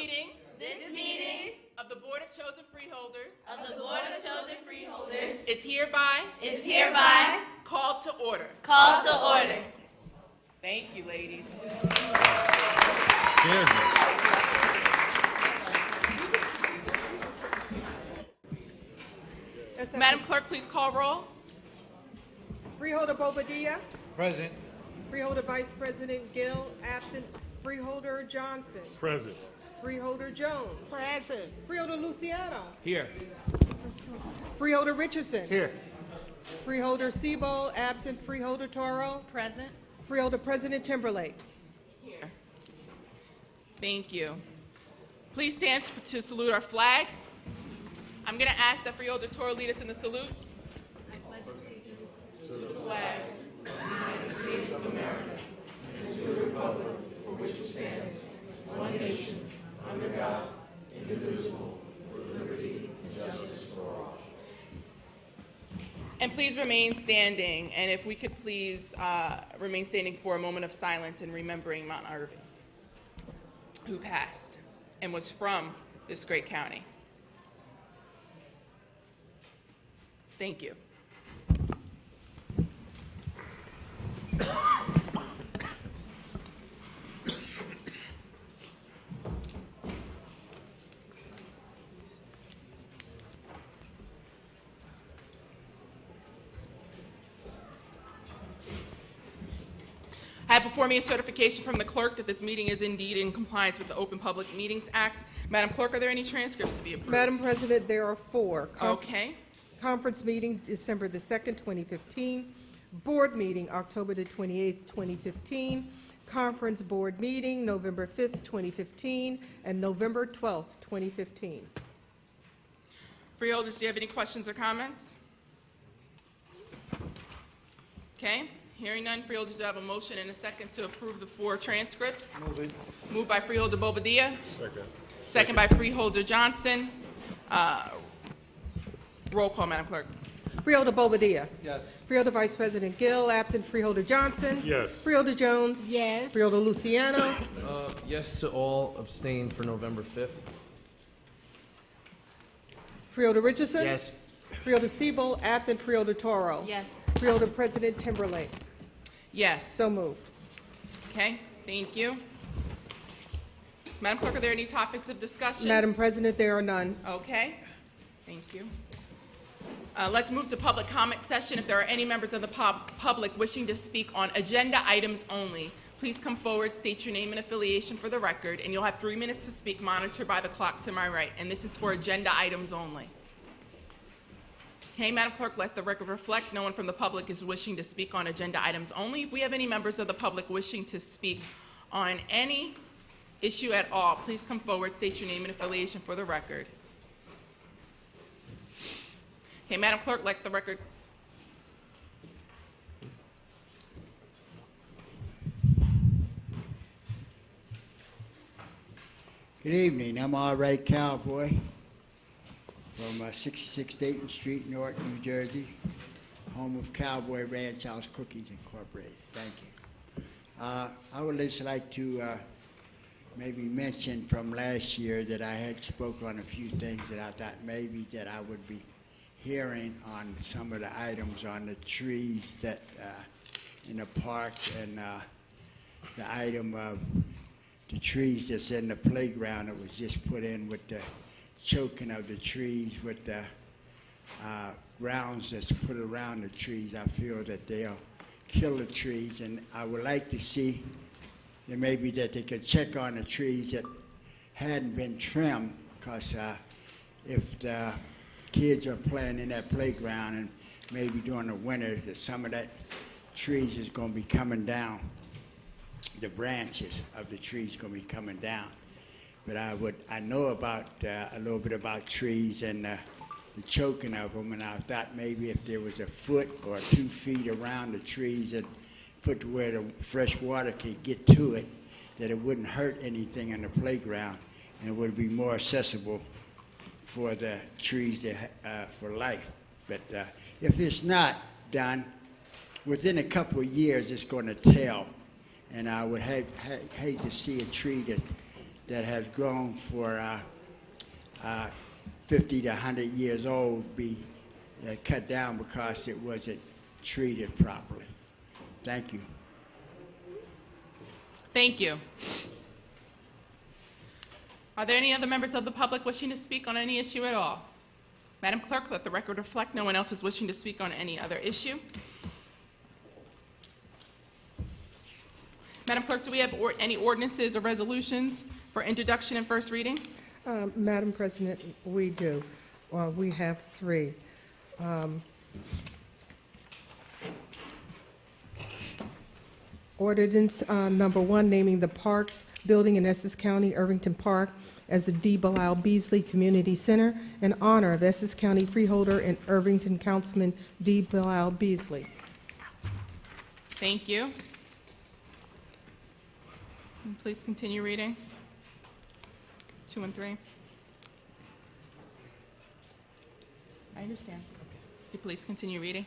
meeting of the Board of Chosen Freeholders is hereby called to order. Thank you, ladies. Madam Clerk, please call roll. Freeholder Bobadilla. Present. Freeholder Vice President Gill, absent. Freeholder Johnson. Present. Freeholder Jones. Present. Freeholder Luciano. Here. Freeholder Richardson. Here. Freeholder SEBOLD, absent. Freeholder Toro. Present. Freeholder President Timberlake. Here. Thank you. Please stand to salute our flag. I'm going to ask that Freeholder Toro lead us in the salute. I pledge allegiance To the flag of the United States of America and to the republic for which it stands, one nation, under God, indivisible, with liberty and justice for all. And please remain standing. And if we could please remain standing for a moment of silence in remembering Mount Irving, who passed and was from this great county. Thank you. I have before me a certification from the clerk that this meeting is indeed in compliance with the Open Public Meetings Act. Madam Clerk, are there any transcripts to be approved? Madam President, there are 4. Okay. Conference meeting, December the 2nd, 2015. Board meeting, October the 28th, 2015. Conference board meeting, November 5th, 2015, and November 12th, 2015. Freeholders, do you have any questions or comments? Okay. Hearing none, freeholders do have a motion and a second to approve the 4 transcripts. Move it. Moved by Freeholder Bobadilla. Second. Second by Freeholder Johnson. Roll call, Madam Clerk. Freeholder Bobadilla. Yes. Freeholder Vice President Gill, absent. Freeholder Johnson. Yes. Freeholder Jones. Yes. Freeholder Luciano. Yes to all, abstain for November 5th. Freeholder Richardson. Yes. Freeholder SEBOLD, absent. Freeholder Toro. Yes. Freeholder President Timberlake. Yes. So moved. Okay. Thank you. Madam Clerk, are there any topics of discussion? Madam President, there are none. Okay. Thank you. Let's move to public comment session. If there are any members of the public wishing to speak on agenda items only, please come forward, state your name and affiliation for the record, and you'll have 3 minutes to speak, monitored by the clock to my right. And this is for agenda items only. Okay, Madam Clerk, let the record reflect no one from the public is wishing to speak on agenda items only. If we have any members of the public wishing to speak on any issue at all, please come forward, state your name and affiliation for the record. Okay, Madam Clerk, let the record. Good evening. I'm R.A. Cowboy from 66 Dayton Street, Newark, New Jersey, home of Cowboy Ranch House Cookies Incorporated. Thank you. I would just like to maybe mention from last year that I had spoke on a few things that I thought maybe that I would be hearing on some of the items on the trees that in the park and the item of the trees that's in the playground that was just put in with the choking of the trees with the grounds that's put around the trees. I feel that they'll kill the trees, and I would like to see that maybe that they could check on the trees that hadn't been trimmed, because if the kids are playing in that playground and maybe during the winter that some of that trees is going to be coming down. The branches of the trees going to be coming down. But I know about a little bit about trees and the choking of them, and I thought maybe if there was a foot or 2 feet around the trees and put to where the fresh water could get to it, that it wouldn't hurt anything in the playground, and it would be more accessible for the trees for life. But if it's not done, within a couple of years it's going to tell. And I would hate to see a tree that has grown for 50 to 100 years old be cut down because it wasn't treated properly. Thank you. Thank you. Are there any other members of the public wishing to speak on any issue at all? Madam Clerk, let the record reflect no one else is wishing to speak on any other issue. Madam Clerk, do we have any ordinances or resolutions for introduction and first reading? Madam President, we do. We have three. Ordinance number 1, naming the Parks Building in Essex County, Irvington Park, as the D. Bilal Beasley Community Center in honor of Essex County freeholder and Irvington Councilman D. Bilal Beasley. Thank you. Please continue reading. 2 and 3. I understand. Could you please continue reading?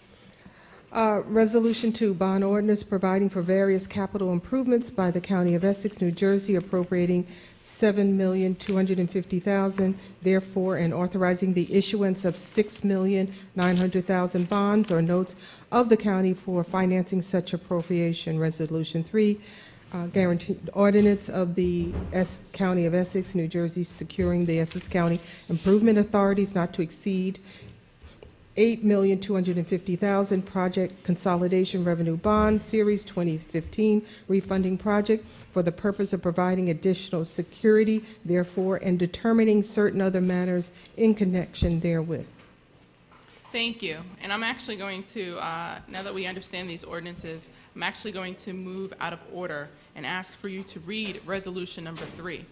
Resolution 2, bond ordinance providing for various capital improvements by the County of Essex, New Jersey, appropriating $7,250,000, therefore, and authorizing the issuance of $6,900,000 bonds or notes of the county for financing such appropriation. Resolution 3, guaranteed ordinance of the County of Essex, New Jersey, securing the Essex County Improvement Authorities not to exceed $8,250,000 project consolidation revenue bond series 2015 refunding project for the purpose of providing additional security, therefore, and determining certain other matters in connection therewith. Thank you. And I'm actually going to, now that we understand these ordinances, I'm actually going to move out of order and ask for you to read resolution number 3.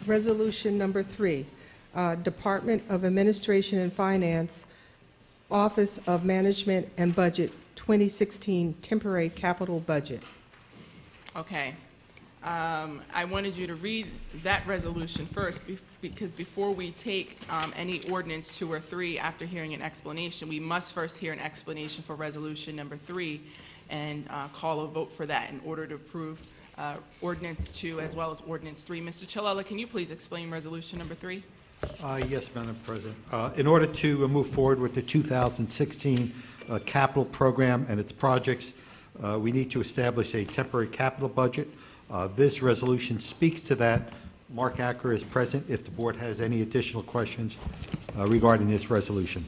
Resolution number 3, Department of Administration and Finance, Office of Management and Budget, 2016 temporary capital budget. Okay. I wanted you to read that resolution first because before we take any ordinance 2 or 3 after hearing an explanation, we must first hear an explanation for resolution number 3 and call a vote for that in order to approve ordinance 2 as well as ordinance 3. Mr. Chilella, can you please explain resolution number 3? Yes, Madam President. In order to move forward with the 2016 capital program and its projects, we need to establish a temporary capital budget. This resolution speaks to that. Mark Acker is present if the board has any additional questions regarding this resolution.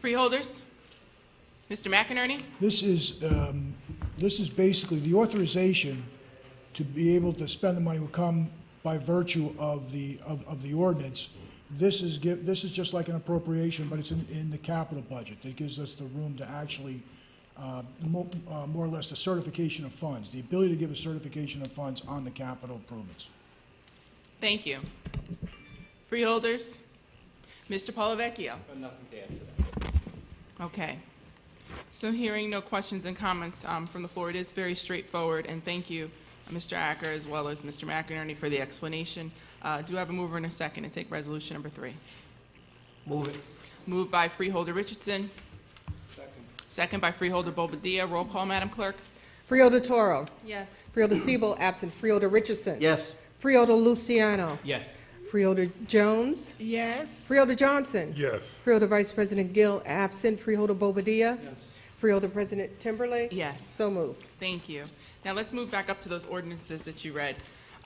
Freeholders? Mr. McInerney? This is basically the authorization to be able to spend the money will come by virtue of the ordinance. This is just like an appropriation, but it's in the capital budget. It gives us the room to actually more or less the certification of funds, the ability to give a certification of funds on the capital improvements. Thank you. Freeholders? Mr. Polavecchio? Nothing to add to that. Okay. So hearing no questions and comments from the floor, it is very straightforward, and thank you, Mr. Acker, as well as Mr. McInerney for the explanation. Do I have a mover and a second to take resolution number 3? Move it. Moved by Freeholder Richardson. Second. Second by Freeholder Bobadilla. Roll call, Madam Clerk. Freeholder Toro. Yes. Freeholder Sebold, absent. Freeholder Richardson. Yes. Freeholder Luciano. Yes. Freeholder Jones. Yes. Freeholder Johnson. Yes. Freeholder Vice President Gill, absent. Freeholder Bobadilla. Yes. Freeholder President Timberlake. Yes. So moved. Thank you. Now let's move back up to those ordinances that you read.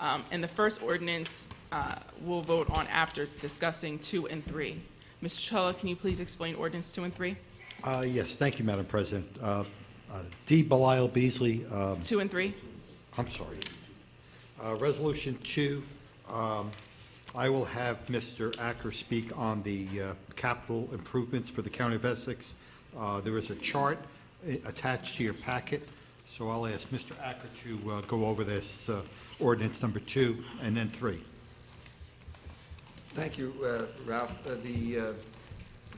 And the first ordinance we'll vote on after discussing 2 and 3. Mr. Chella, can you please explain ordinance 2 and 3? Yes, thank you, Madam President. D. Bilal Beasley. 2 and 3? I'm sorry. Resolution 2, I will have Mr. Acker speak on the capital improvements for the County of Essex. There is a chart attached to your packet, so I'll ask Mr. Acker to go over this ordinance number 2 and then 3. Thank you, Ralph.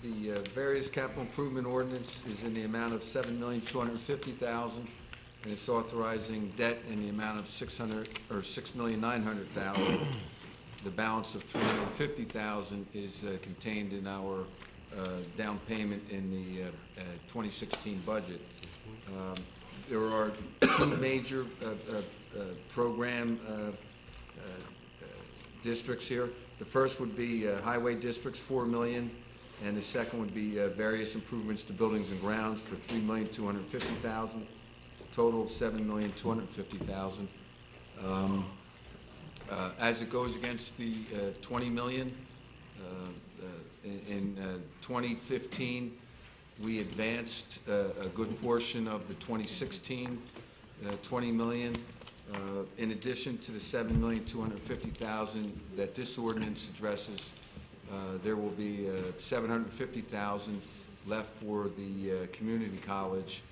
The various capital improvement ordinance is in the amount of $7,250,000, and it's authorizing debt in the amount of $6,900,000. The balance of $350,000 is contained in our down payment in the 2016 budget. There are two major program districts here. The first would be highway districts, $4 million, and the second would be various improvements to buildings and grounds for $3,250,000. Total of $7,250,000. As it goes against the $20 million in 2015, we advanced a good portion of the 2016 $20 million. In addition to the $7,250,000 that this ordinance addresses, there will be $750,000 left for the community college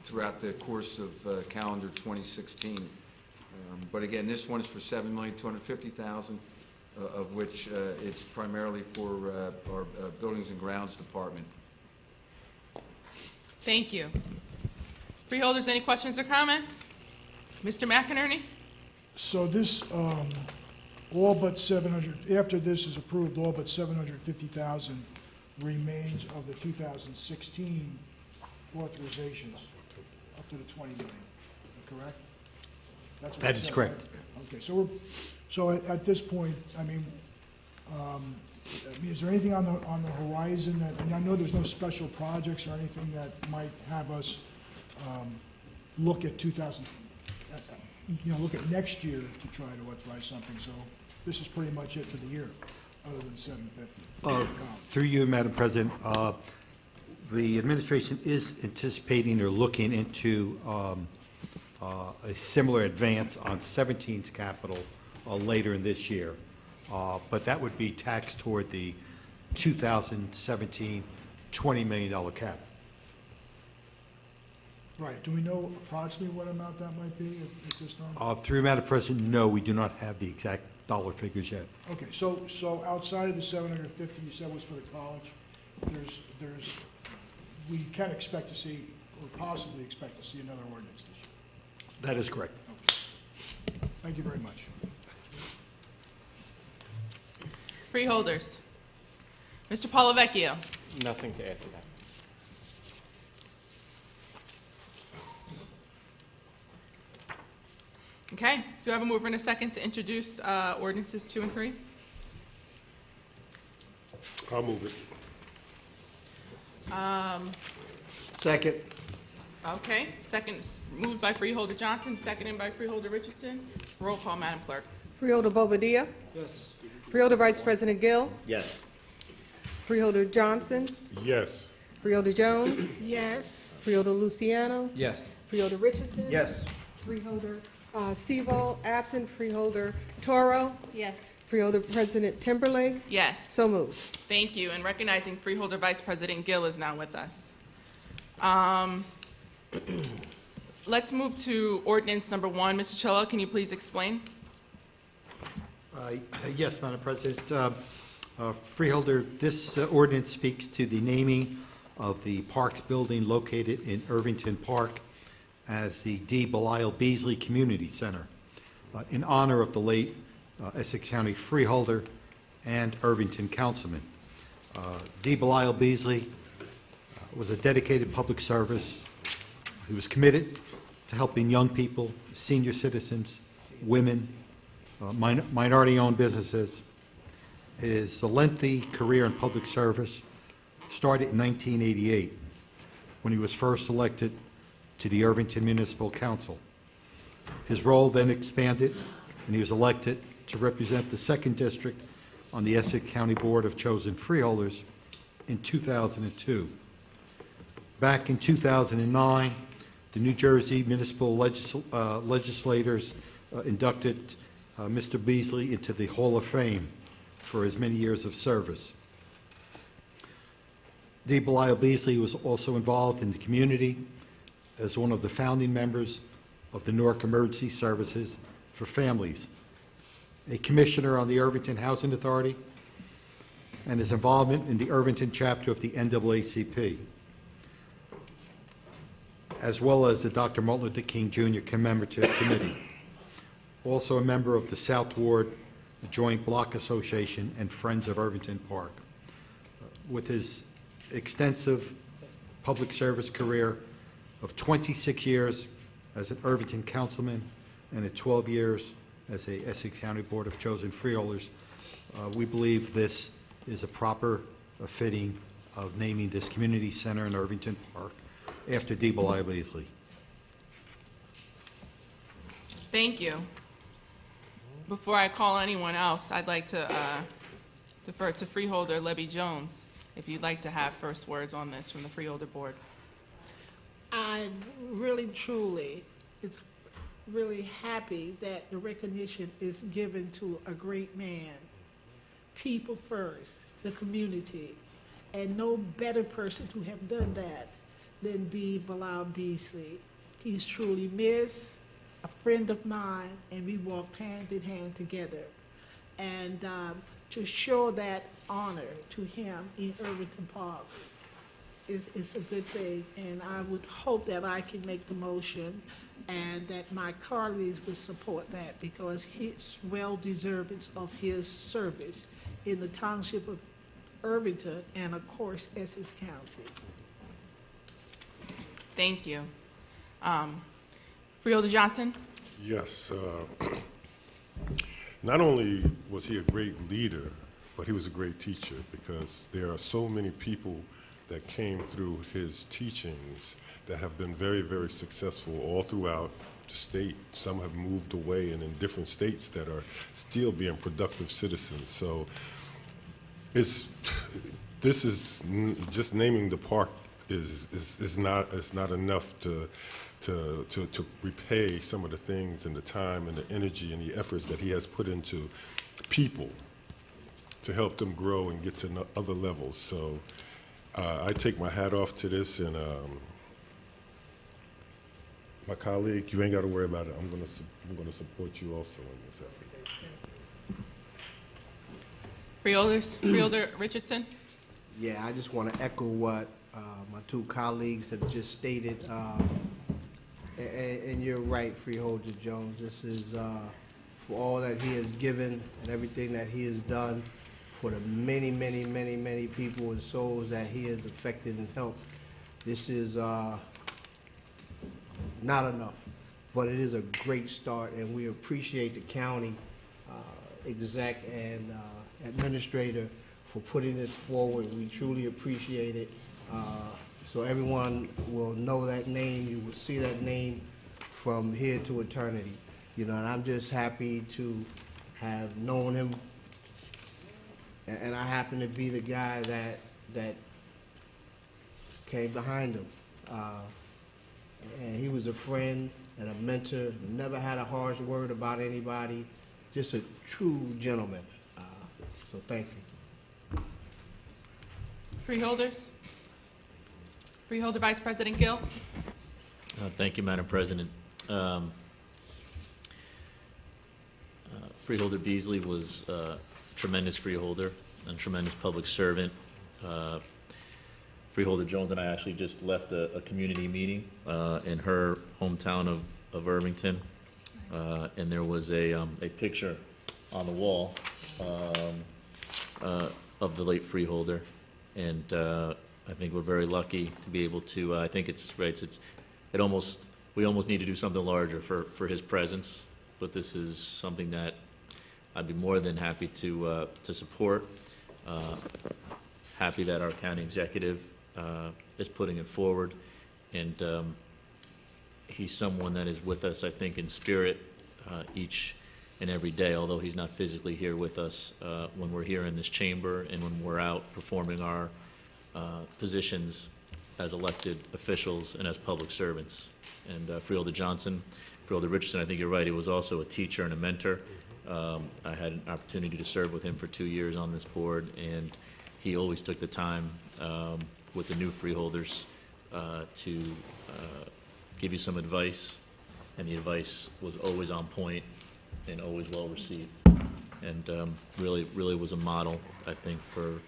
throughout the course of calendar 2016. But again, this one is for $7,250,000, of which it's primarily for our Buildings and Grounds Department. Thank you. Freeholders, any questions or comments? Mr. McInerney? So this, all but 700, after this is approved, all but 750,000 remains of the 2016 authorizations up to the 20 million, correct? That's what That you is said, correct. right? Okay, so at this point, I mean, is there anything on the horizon that, and I know there's no special projects or anything that might have us look at look at next year to try to authorize something, so this is pretty much it for the year, other than 750. Through you, Madam President, the administration is anticipating or looking into a similar advance on 17's capital later in this year, but that would be taxed toward the 2017 $20 million cap. Right, do we know approximately what amount that might be at this time? Through Madam President, no, we do not have the exact dollar figures yet. Okay, so outside of the 750 you said was for the college, we can expect to see, or possibly expect to see another ordinance this year. That is correct. Okay. Thank you very much. Freeholders? Mr. Polavecchio? Nothing to add to that. Okay, do I have a mover and a second to introduce ordinances 2 and 3? I'll move it. Second. Okay, second moved by Freeholder Johnson, seconded by Freeholder Richardson. Roll call, Madam Clerk. Freeholder Bobadilla? Yes. Freeholder Vice President Gill? Yes. Freeholder Johnson? Yes. Freeholder Jones? Yes. Freeholder Luciano? Yes. Freeholder Richardson? Yes. Freeholder SEBOLD, absent. Freeholder Toro? Yes. Freeholder President Timberlake? Yes, So moved. thank you. And recognizing Freeholder Vice President Gill is now with us. Let's move to ordinance number 1. Mr. Chillo, can you please explain? Yes, Madam President. Freeholder, this ordinance speaks to the naming of the Parks building located in Irvington Park as the D. Belial Beasley Community Center in honor of the late Essex County freeholder and Irvington councilman. D. Belial Beasley was a dedicated public service. He was committed to helping young people, senior citizens, women, minority-owned businesses. His lengthy career in public service started in 1988 when he was first elected to the Irvington Municipal Council. His role then expanded, and he was elected to represent the 2nd District on the Essex County Board of Chosen Freeholders in 2002. Back in 2009, the New Jersey municipal legislators inducted Mr. Beasley into the Hall of Fame for his many years of service. D. Belial Beasley was also involved in the community as one of the founding members of the Newark Emergency Services for Families, a commissioner on the Irvington Housing Authority, and his involvement in the Irvington chapter of the NAACP, as well as the Dr. Martin Luther King Jr. Commemorative Committee. Also a member of the South Ward Joint Block Association and Friends of Irvington Park. with his extensive public service career of 26 years as an Irvington councilman and at 12 years as a Essex County Board of Chosen Freeholders, we believe this is a proper fitting of naming this community center in Irvington Park after D. B'Elia Beasley. Thank you. Before I call anyone else, I'd like to defer to Freeholder Lebby Jones, if you'd like to have first words on this from the Freeholder Board. I really, truly, is really happy that the recognition is given to a great man. People first, the community, and no better person to have done that than B. B'Elia Beasley. He's truly missed, a friend of mine, and we walked hand in hand together. And to show that honor to him in Irvington Park is a good thing, and I would hope that I can make the motion and that my colleagues would support that, because he's well-deserved of his service in the township of Irvington and, of course, Essex County. Thank you. Freeholder Johnson? Yes. Not only was he a great leader, but he was a great teacher, because there are so many people that came through his teachings that have been very, very successful all throughout the state. Some have moved away and in different states that are still being productive citizens. So this is just naming the park is not enough to repay some of the things and the time and the energy and the efforts that he has put into people to help them grow and get to other levels. So I take my hat off to this, and my colleague, you ain't got to worry about it. I'm gonna support you also in this effort. Freeholder Richardson? Yeah, I just want to echo what my two colleagues have just stated. And you're right, Freeholder Jones. This is for all that he has given and everything that he has done for the many, many, many, many people and souls that he has affected and helped. This is not enough, but it is a great start, and we appreciate the county exec and administrator for putting this forward. We truly appreciate it. So everyone will know that name. You will see that name from here to eternity. You know, and I'm just happy to have known him. And I happen to be the guy that came behind him. And he was a friend and a mentor. Never had a harsh word about anybody. Just a true gentleman. So thank you. Freeholders? Freeholder Vice President Gill? Thank you, Madam President. Freeholder Beasley was a tremendous freeholder and tremendous public servant. Freeholder Jones and I actually just left a community meeting in her hometown of Irvington, and there was a picture on the wall of the late freeholder, and I think we're very lucky to be able to. I think it's right. We almost need to do something larger for his presence, but this is something that I'd be more than happy to support. Happy that our county executive is putting it forward, and he's someone that is with us, I think, in spirit each and every day, although he's not physically here with us when we're here in this chamber and when we're out performing our positions as elected officials and as public servants. And Freeholder Johnson, Freeholder Richardson, I think you're right, he was also a teacher and a mentor. I had an opportunity to serve with him for 2 years on this board, and he always took the time with the new freeholders to give you some advice, and the advice was always on point and always well received, and really was a model, I think, for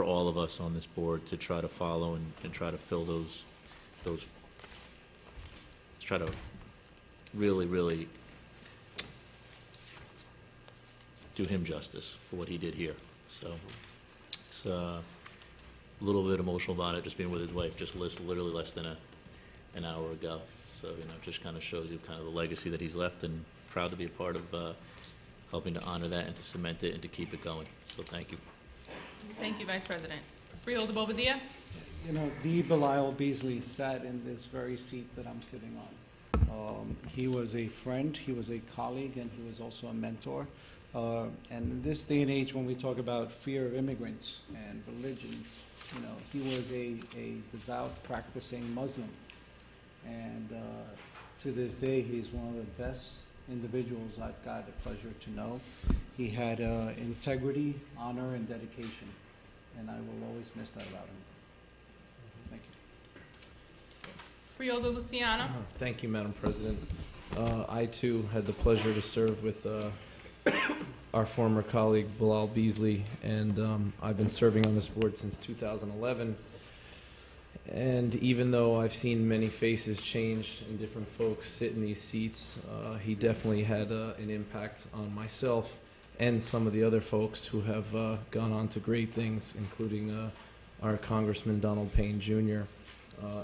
all of us on this board to try to follow and try to fill those try to really do him justice for what he did here. So it's a little bit emotional about it, just being with his wife, just literally less than an hour ago. So, just kind of shows you kind of the legacy that he's left, and proud to be a part of helping to honor that and to cement it and to keep it going. So thank you. Thank you, Vice President. Freeholder Bobadilla? D. Belial Beasley sat in this very seat that I'm sitting on. He was a friend, he was a colleague, and he was also a mentor. And in this day and age, when we talk about fear of immigrants and religions, he was a devout, practicing Muslim. And to this day, he's one of the best individuals I've got the pleasure to know. He had integrity, honor, and dedication, and I will always miss that about him. Thank you. Freeholder Luciano? Thank you, Madam President. I, too, had the pleasure to serve with our former colleague, Bilal Beasley, and I've been serving on this board since 2011. And even though I've seen many faces change and different folks sit in these seats, he definitely had an impact on myself and some of the other folks who have gone on to great things, including our Congressman Donald Payne Jr.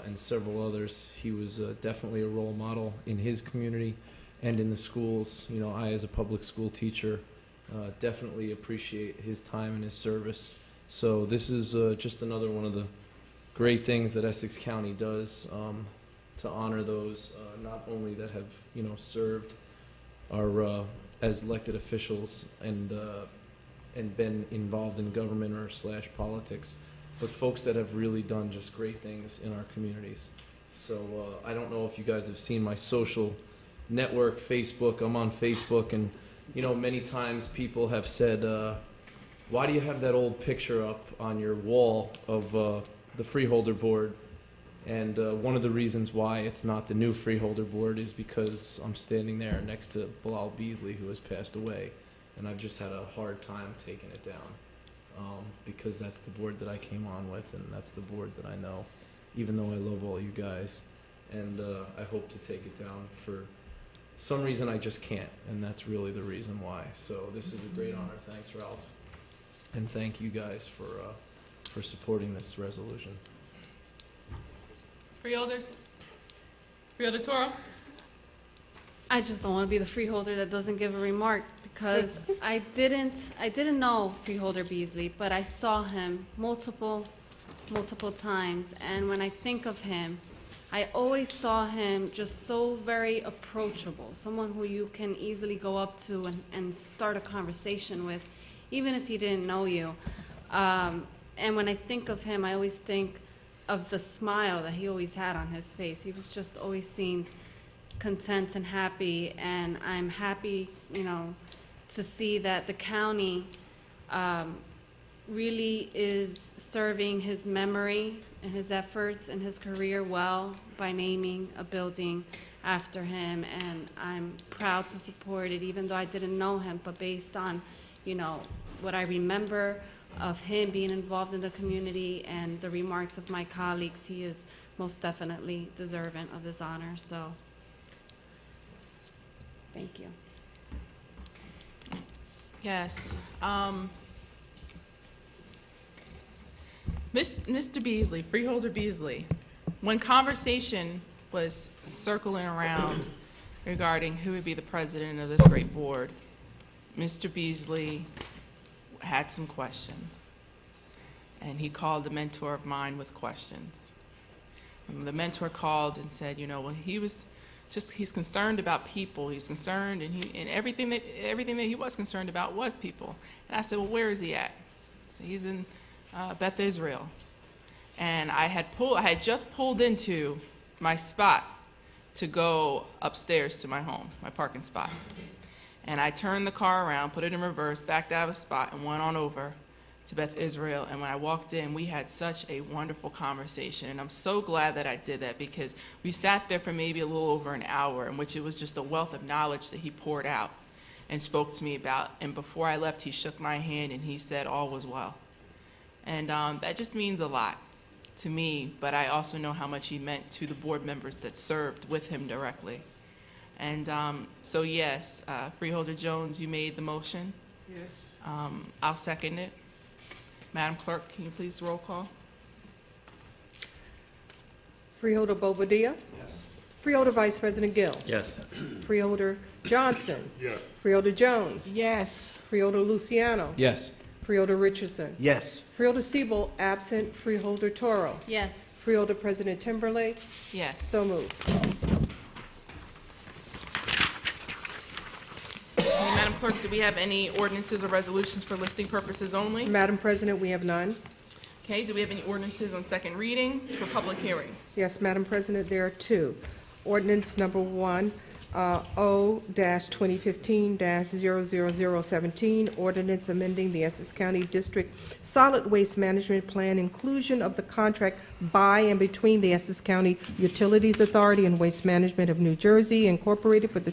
And several others. He was definitely a role model in his community and in the schools. I, as a public school teacher, definitely appreciate his time and his service. So this is just another one of the great things that Essex County does to honor those not only that have served our as elected officials and been involved in government or / politics, but folks that have really done just great things in our communities. So I don't know if you guys have seen my social network, Facebook. I'm on Facebook, and many times people have said, why do you have that old picture up on your wall of the Freeholder Board? And one of the reasons why it's not the new Freeholder Board is because I'm standing there next to Bilal Beasley, who has passed away, and I've just had a hard time taking it down because that's the board that I came on with, and that's the board that I know, even though I love all you guys. And I hope to take it down. For some reason, I just can't, and that's really the reason why. So this is a great honor. Thanks, Ralph. And thank you guys for supporting this resolution. Freeholders? Freeholder Toro? I just don't want to be the freeholder that doesn't give a remark, because I didn't know Freeholder Beasley, but I saw him multiple times, and when I think of him, I always saw him just so very approachable, someone who you can easily go up to and start a conversation with, even if he didn't know you. And when I think of him, I always think of the smile that he always had on his face. He was just always seemed content and happy, and I'm happy, to see that the county really is serving his memory and his efforts and his career well by naming a building after him, and I'm proud to support it, even though I didn't know him, but based on, what I remember of him being involved in the community and the remarks of my colleagues, he is most definitely deserving of this honor. So, thank you. Yes. Mr. Beasley, Freeholder Beasley, when conversation was circling around regarding who would be the president of this great board, Mr. Beasley had some questions, and he called a mentor of mine with questions. And the mentor called and said, he's concerned about people. He's concerned, and everything that he was concerned about was people. And I said, well, where is he at? So he's in Beth Israel. And I had just pulled into my spot to go upstairs to my home, my parking spot. And I turned the car around, put it in reverse, backed out of the spot, and went on over to Beth Israel. And when I walked in, we had such a wonderful conversation. And I'm so glad that I did that, because we sat there for maybe a little over an hour, in which it was just a wealth of knowledge that he poured out and spoke to me about. And before I left, he shook my hand and he said all was well. And that just means a lot to me, but I also know how much he meant to the board members that served with him directly. And so yes, Freeholder Jones, you made the motion. Yes. I'll second it. Madam Clerk, can you please roll call? Freeholder Bobadilla. Yes. Freeholder Vice President Gill. Yes. Freeholder Johnson. Yes. Freeholder Jones. Yes. Freeholder Luciano. Yes. Freeholder Richardson. Yes. Freeholder SEBOLD, absent. Freeholder Toro. Yes. Freeholder President Timberlake. Yes. So moved. Okay, Madam Clerk, do we have any ordinances or resolutions for listing purposes only? Madam President, we have none. Okay, do we have any ordinances on second reading for public hearing? Yes, Madam President, there are two. Ordinance number 1, O-2015-00017, ordinance amending the Essex County District Solid Waste Management Plan, inclusion of the contract by and between the Essex County Utilities Authority and Waste Management of New Jersey Incorporated for the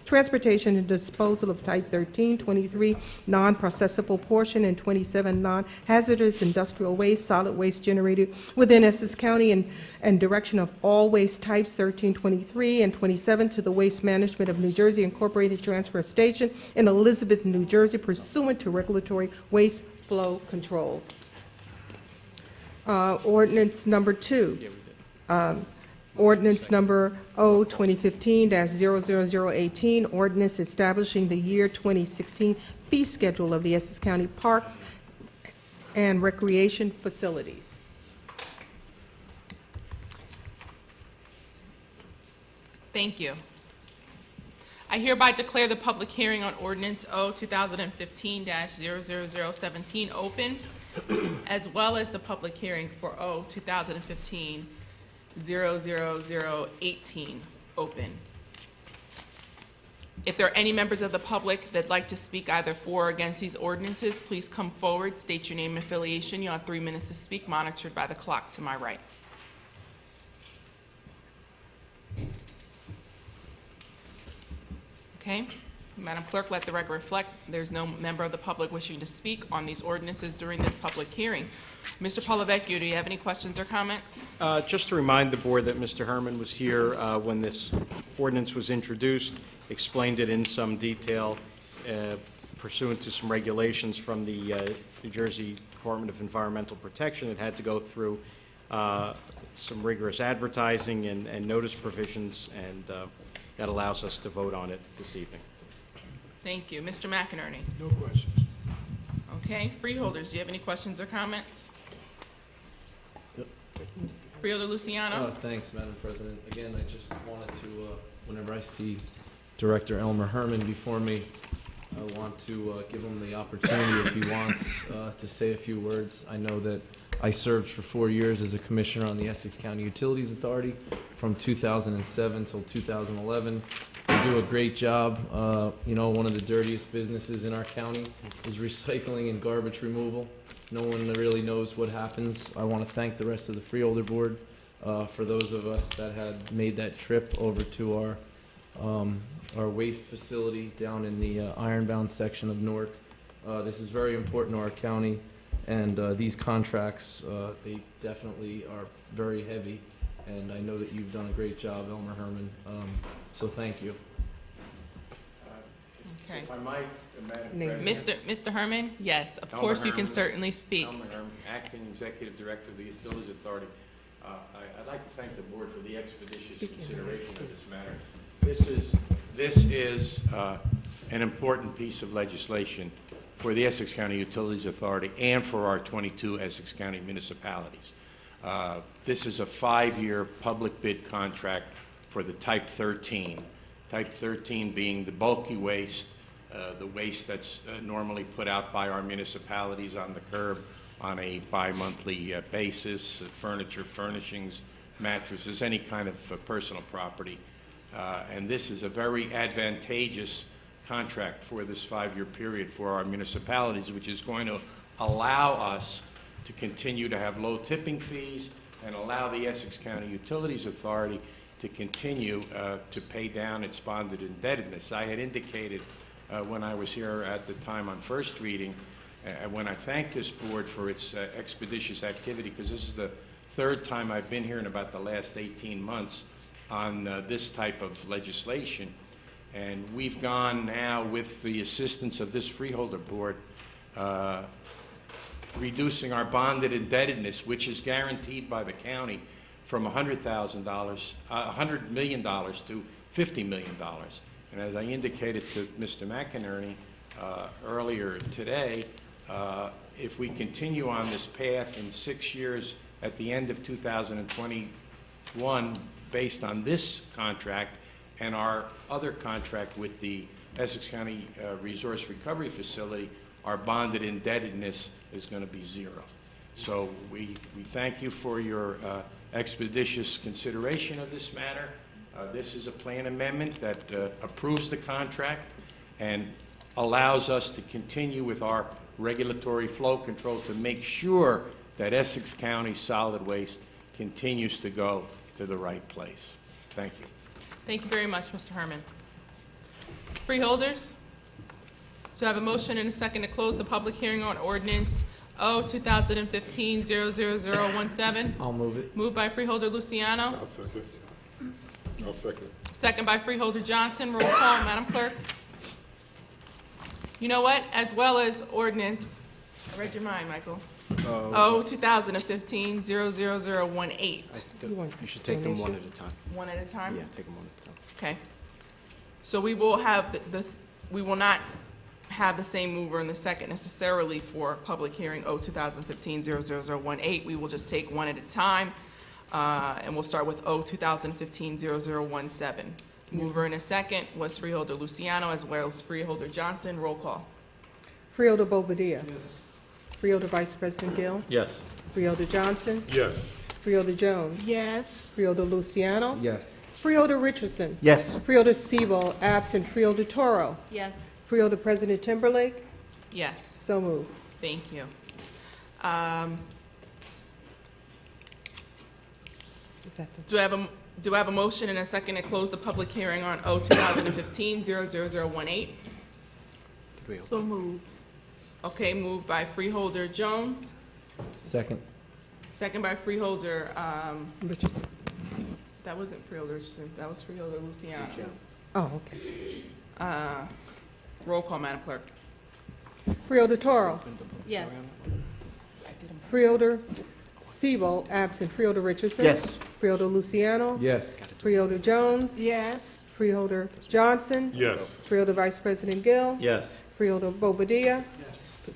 transportation and disposal of type 13, 23 non-processable portion, and 27 non-hazardous industrial waste, solid waste generated within Essex County, and direction of all waste types, 1323 and 27, to the Waste Management of New Jersey Incorporated Transfer Station in Elizabeth, New Jersey, pursuant to regulatory waste flow control. Ordinance number 2. Ordinance number O-2015-00018, ordinance establishing the year 2016 fee schedule of the Essex County Parks and Recreation Facilities. Thank you. I hereby declare the public hearing on ordinance O-2015-00017 open, as well as the public hearing for O-2015-00018 open. If there are any members of the public that'd like to speak either for or against these ordinances, please come forward, state your name and affiliation. You have 3 minutes to speak, monitored by the clock to my right. Okay. Madam Clerk, let the record reflect there's no member of the public wishing to speak on these ordinances during this public hearing. Mr. Polavecchio, do you have any questions or comments? Just to remind the board that Mr. Herman was here when this ordinance was introduced, explained it in some detail pursuant to some regulations from the New Jersey Department of Environmental Protection. It had to go through some rigorous advertising and notice provisions, and that allows us to vote on it this evening. Thank you. Mr. McInerney? No questions. Okay. Freeholders, do you have any questions or comments? Yep. Freeholder Luciano? Thanks, Madam President. Again, I just wanted to, whenever I see Director Elmer Herman before me, I want to give him the opportunity, if he wants, to say a few words. I know that I served for 4 years as a commissioner on the Essex County Utilities Authority from 2007 till 2011. We do a great job. You know, one of the dirtiest businesses in our county is recycling and garbage removal. No one really knows what happens. I want to thank the rest of the Freeholder Board for those of us that had made that trip over to our waste facility down in the Ironbound section of Newark. This is very important to our county, and these contracts, they definitely are very heavy, and I know that you've done a great job, Elmer Herman, so thank you. Okay. If I might, Madam President. Mr. Herman? Yes, of Elmer course you can Herman. certainly speak. Elmer Herman, Acting Executive Director of the Utilities Authority. I'd like to thank the board for the expeditious consideration of this matter. This is an important piece of legislation for the Essex County Utilities Authority and for our 22 Essex County municipalities. This is a 5-year public bid contract for the Type 13. Type 13 being the bulky waste, the waste that's normally put out by our municipalities on the curb on a bi-monthly basis, furniture, furnishings, mattresses, any kind of personal property. And this is a very advantageous contract for this 5-year period for our municipalities, which is going to allow us to continue to have low tipping fees and allow the Essex County Utilities Authority to continue to pay down its bonded indebtedness. I had indicated when I was here at the time on first reading, when I thanked this board for its expeditious activity, because this is the 3rd time I've been here in about the last 18 months on this type of legislation. And we've gone now, with the assistance of this freeholder board, reducing our bonded indebtedness, which is guaranteed by the county, from $100,000, $100 million to $50 million. And as I indicated to Mr. McInerney earlier today, if we continue on this path in 6 years at the end of 2021, based on this contract and our other contract with the Essex County Resource Recovery Facility, our bonded indebtedness is going to be zero. So we thank you for your expeditious consideration of this matter. This is a plan amendment that approves the contract and allows us to continue with our regulatory flow control to make sure that Essex County solid waste continues to go to the right place. Thank you. Thank you very much, Mr. Herman. Freeholders? So I have a motion and a second to close the public hearing on ordinance O 2015-00017. I'll move it. Moved by Freeholder Luciano. I'll second. I'll second. Second by Freeholder Johnson. Roll call, Madam Clerk. You know what? As well as ordinance, I read your mind, Michael. O 2015-00018. You should take them one at a time. One at a time? Yeah, take them one at a time. Okay. So we will have this, we will not have the same mover in the second necessarily for public hearing O 2015-00018. We will just take one at a time, and we'll start with O 2015-0017. Mover in a second was Freeholder Luciano as well as Freeholder Johnson. Roll call. Freeholder Bobadilla. Yes. Freeholder Vice President Gill. Yes. Freeholder Johnson. Yes. Freeholder Jones. Yes. Freeholder Luciano. Yes. Freeholder Richardson. Yes. Freeholder SEBOLD, absent. Freeholder TORO. Yes. Freeholder President Timberlake. Yes. So moved. Thank you. Do I have a motion and a second to close the public hearing on O 2015-00018? So moved. Okay, moved by Freeholder Jones, Second. second by Freeholder, Richardson. that wasn't Freeholder Richardson, that was Freeholder Luciano. Oh, okay. Roll call, Madam Clerk. Freeholder TORO. Yes. Freeholder SEBOLD, absent. Freeholder Richardson. Yes. Freeholder Luciano. Yes. Freeholder Jones. Yes. Freeholder Johnson. Yes. Freeholder Vice President Gill. Yes. Freeholder Bobadilla.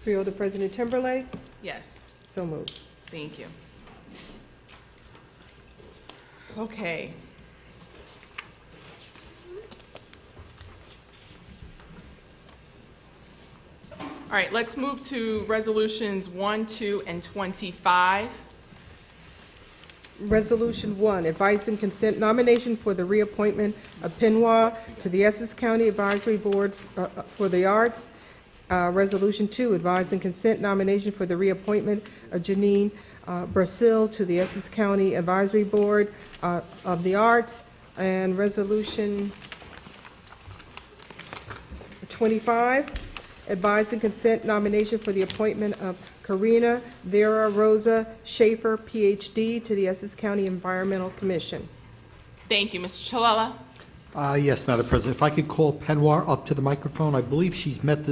Freeholder President Timberlake. Yes, So moved. thank you. Okay. All right, let's move to resolutions 1, 2, and 25. Resolution 1, advice and consent nomination for the reappointment of Penwa to the Essex County Advisory Board for the Arts. Resolution 2, advise and consent nomination for the reappointment of Janine Brasil to the Essex County Advisory Board of the Arts. And Resolution 25, advise and consent nomination for the appointment of Karina Vera Rosa Schaefer, Ph.D., to the Essex County Environmental Commission. Thank you, Mr. Chalala. Yes, Madam President, if I could call Penwar up to the microphone. I believe she's met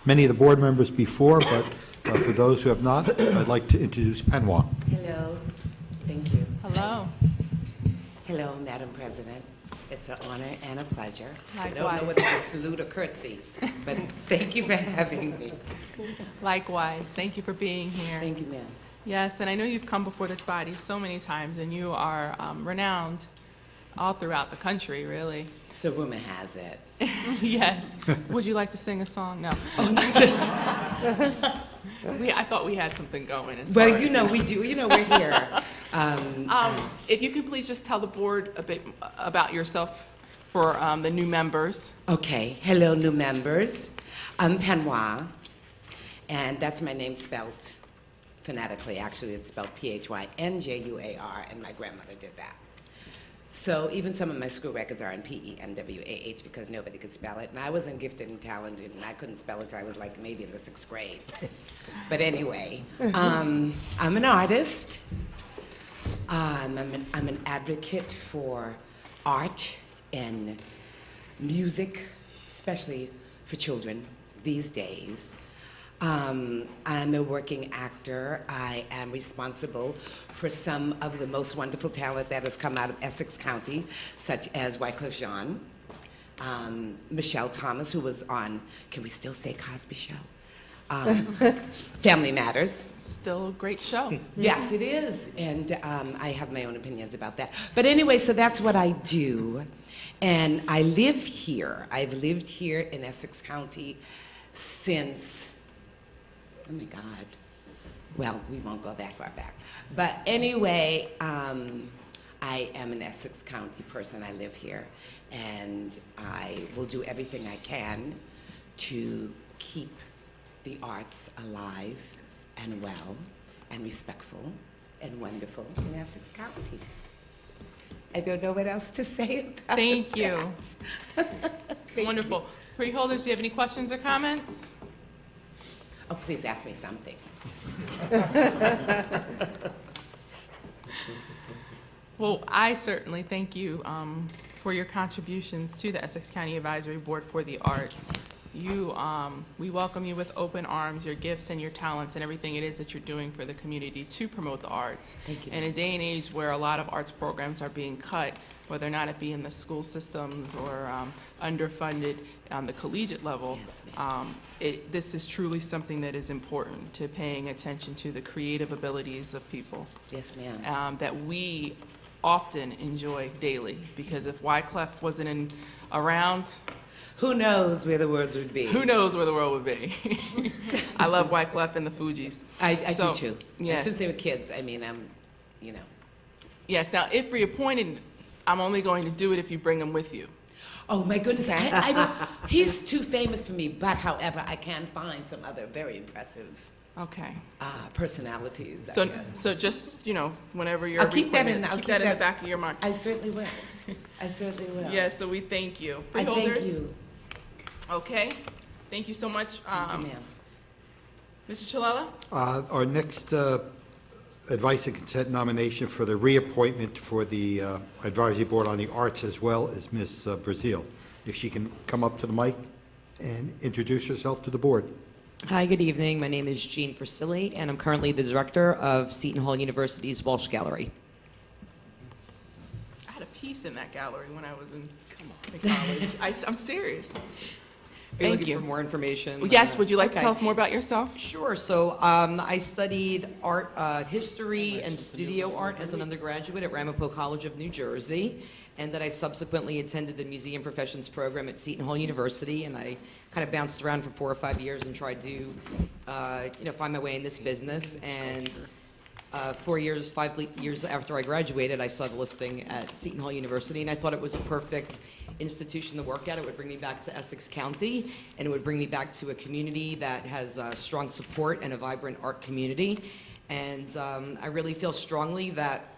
many of the board members before, but for those who have not, I'd like to introduce Penwar. Hello. Thank you. Hello. Hello, Madam President. It's an honor and a pleasure. I don't Likewise. know whether to salute or curtsy, but thank you for having me. Likewise, thank you for being here. Thank you, ma'am. Yes, and I know you've come before this body so many times, and you are renowned all throughout the country, really. So rumor has it. Yes. Would you like to sing a song? No. Just. I thought we had something going. Well, you know we do. You know we're here. If you could please just tell the board a bit about yourself for the new members. Okay. Hello, new members. I'm Penwa, and that's my name spelled phonetically. Actually, it's spelled P-H-Y-N-J-U-A-R, and my grandmother did that. So even some of my school records are in P-E-N-W-A-H because nobody could spell it. And I wasn't gifted and talented, and I couldn't spell it until I was like maybe in the 6th grade. But anyway, I'm an artist. I'm an advocate for art and music, especially for children these days. I'm a working actor. I am responsible for some of the most wonderful talent that has come out of Essex County, such as Wycliffe Jean, Michelle Thomas, who was on, can we still say Cosby Show? Family Matters. Still a great show. Yes, it is. And I have my own opinions about that. But anyway, so that's what I do. And I live here. I've lived here in Essex County since, oh my God. Well, we won't go that far back. But anyway, I am an Essex County person. I live here. And I will do everything I can to keep the arts alive and well and respectful and wonderful in Essex County. I don't know what else to say about Thank you. that. It's wonderful. Freeholders, do you have any questions or comments? Oh, please ask me something. Well, I certainly thank you for your contributions to the Essex County Advisory Board for the Arts. We welcome you with open arms, your gifts and your talents and everything it is that you're doing for the community to promote the arts. Thank you. In a day and age where a lot of arts programs are being cut, whether or not it be in the school systems or underfunded on the collegiate level, Yes, this is truly something that is important to paying attention to the creative abilities of people. Yes, ma'am. That we often enjoy daily, because if Wyclef wasn't around, who knows where the world would be? Who knows where the world would be? I love Wyclef and the Fugees. I do too. Yes. Since they were kids, I mean, you know. Yes, now if reappointed, I'm only going to do it if you bring him with you. Oh my goodness, I don't, he's too famous for me, but however, I can find some other very impressive personalities, I guess. So just, whenever you're I'll keep that in, keep that in the back of your mind. I certainly will. I certainly will. Yes, so we thank you. I Freeholders? thank you. Okay, thank you so much. Thank you, ma'am. Mr. Chilella? Our next advice and consent nomination for the reappointment for the Advisory Board on the Arts as well is Ms. Brazil. If she can come up to the mic and introduce herself to the board. Hi, good evening. My name is Jean Priscilli, and I'm currently the director of Seton Hall University's Walsh Gallery. I had a piece in that gallery when I was in college. I'm serious. Are you Thank looking you. for more information? Well, yes, would you like to Okay. tell us more about yourself? Sure. So I studied art history and studio art as an undergraduate at Ramapo College of New Jersey, and then I subsequently attended the Museum Professions program at Seton Hall University, and I kind of bounced around for 4 or 5 years and tried to find my way in this business. And 5 years after I graduated, I saw the listing at Seton Hall University, and I thought it was a perfect institution to work at. It would bring me back to Essex County, and it would bring me back to a community that has strong support and a vibrant art community. And I really feel strongly that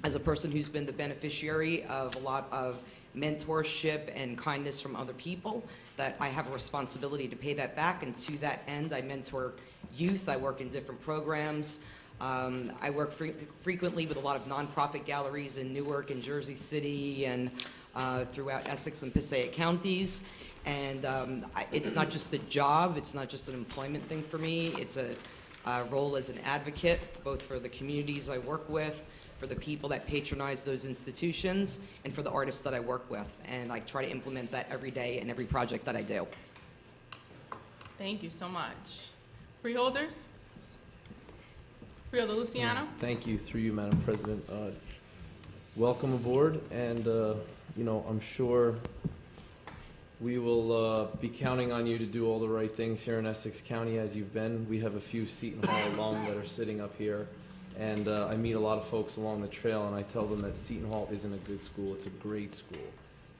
as a person who's been the beneficiary of a lot of mentorship and kindness from other people, that I have a responsibility to pay that back. And to that end, I mentor youth. I work in different programs. I work frequently with a lot of nonprofit galleries in Newark and Jersey City and throughout Essex and Passaic counties. And it's not just a job, it's not just an employment thing for me, it's a role as an advocate, both for the communities I work with, for the people that patronize those institutions, and for the artists that I work with. And I try to implement that every day in every project that I do. Thank you so much. Freeholders? Freeholder Luciano? Thank you, through you, Madam President. Welcome aboard, and I'm sure we will be counting on you to do all the right things here in Essex County as you've been. We have a few Seton Hall alum that are sitting up here, and I meet a lot of folks along the trail, and I tell them that Seton Hall isn't a good school, it's a great school.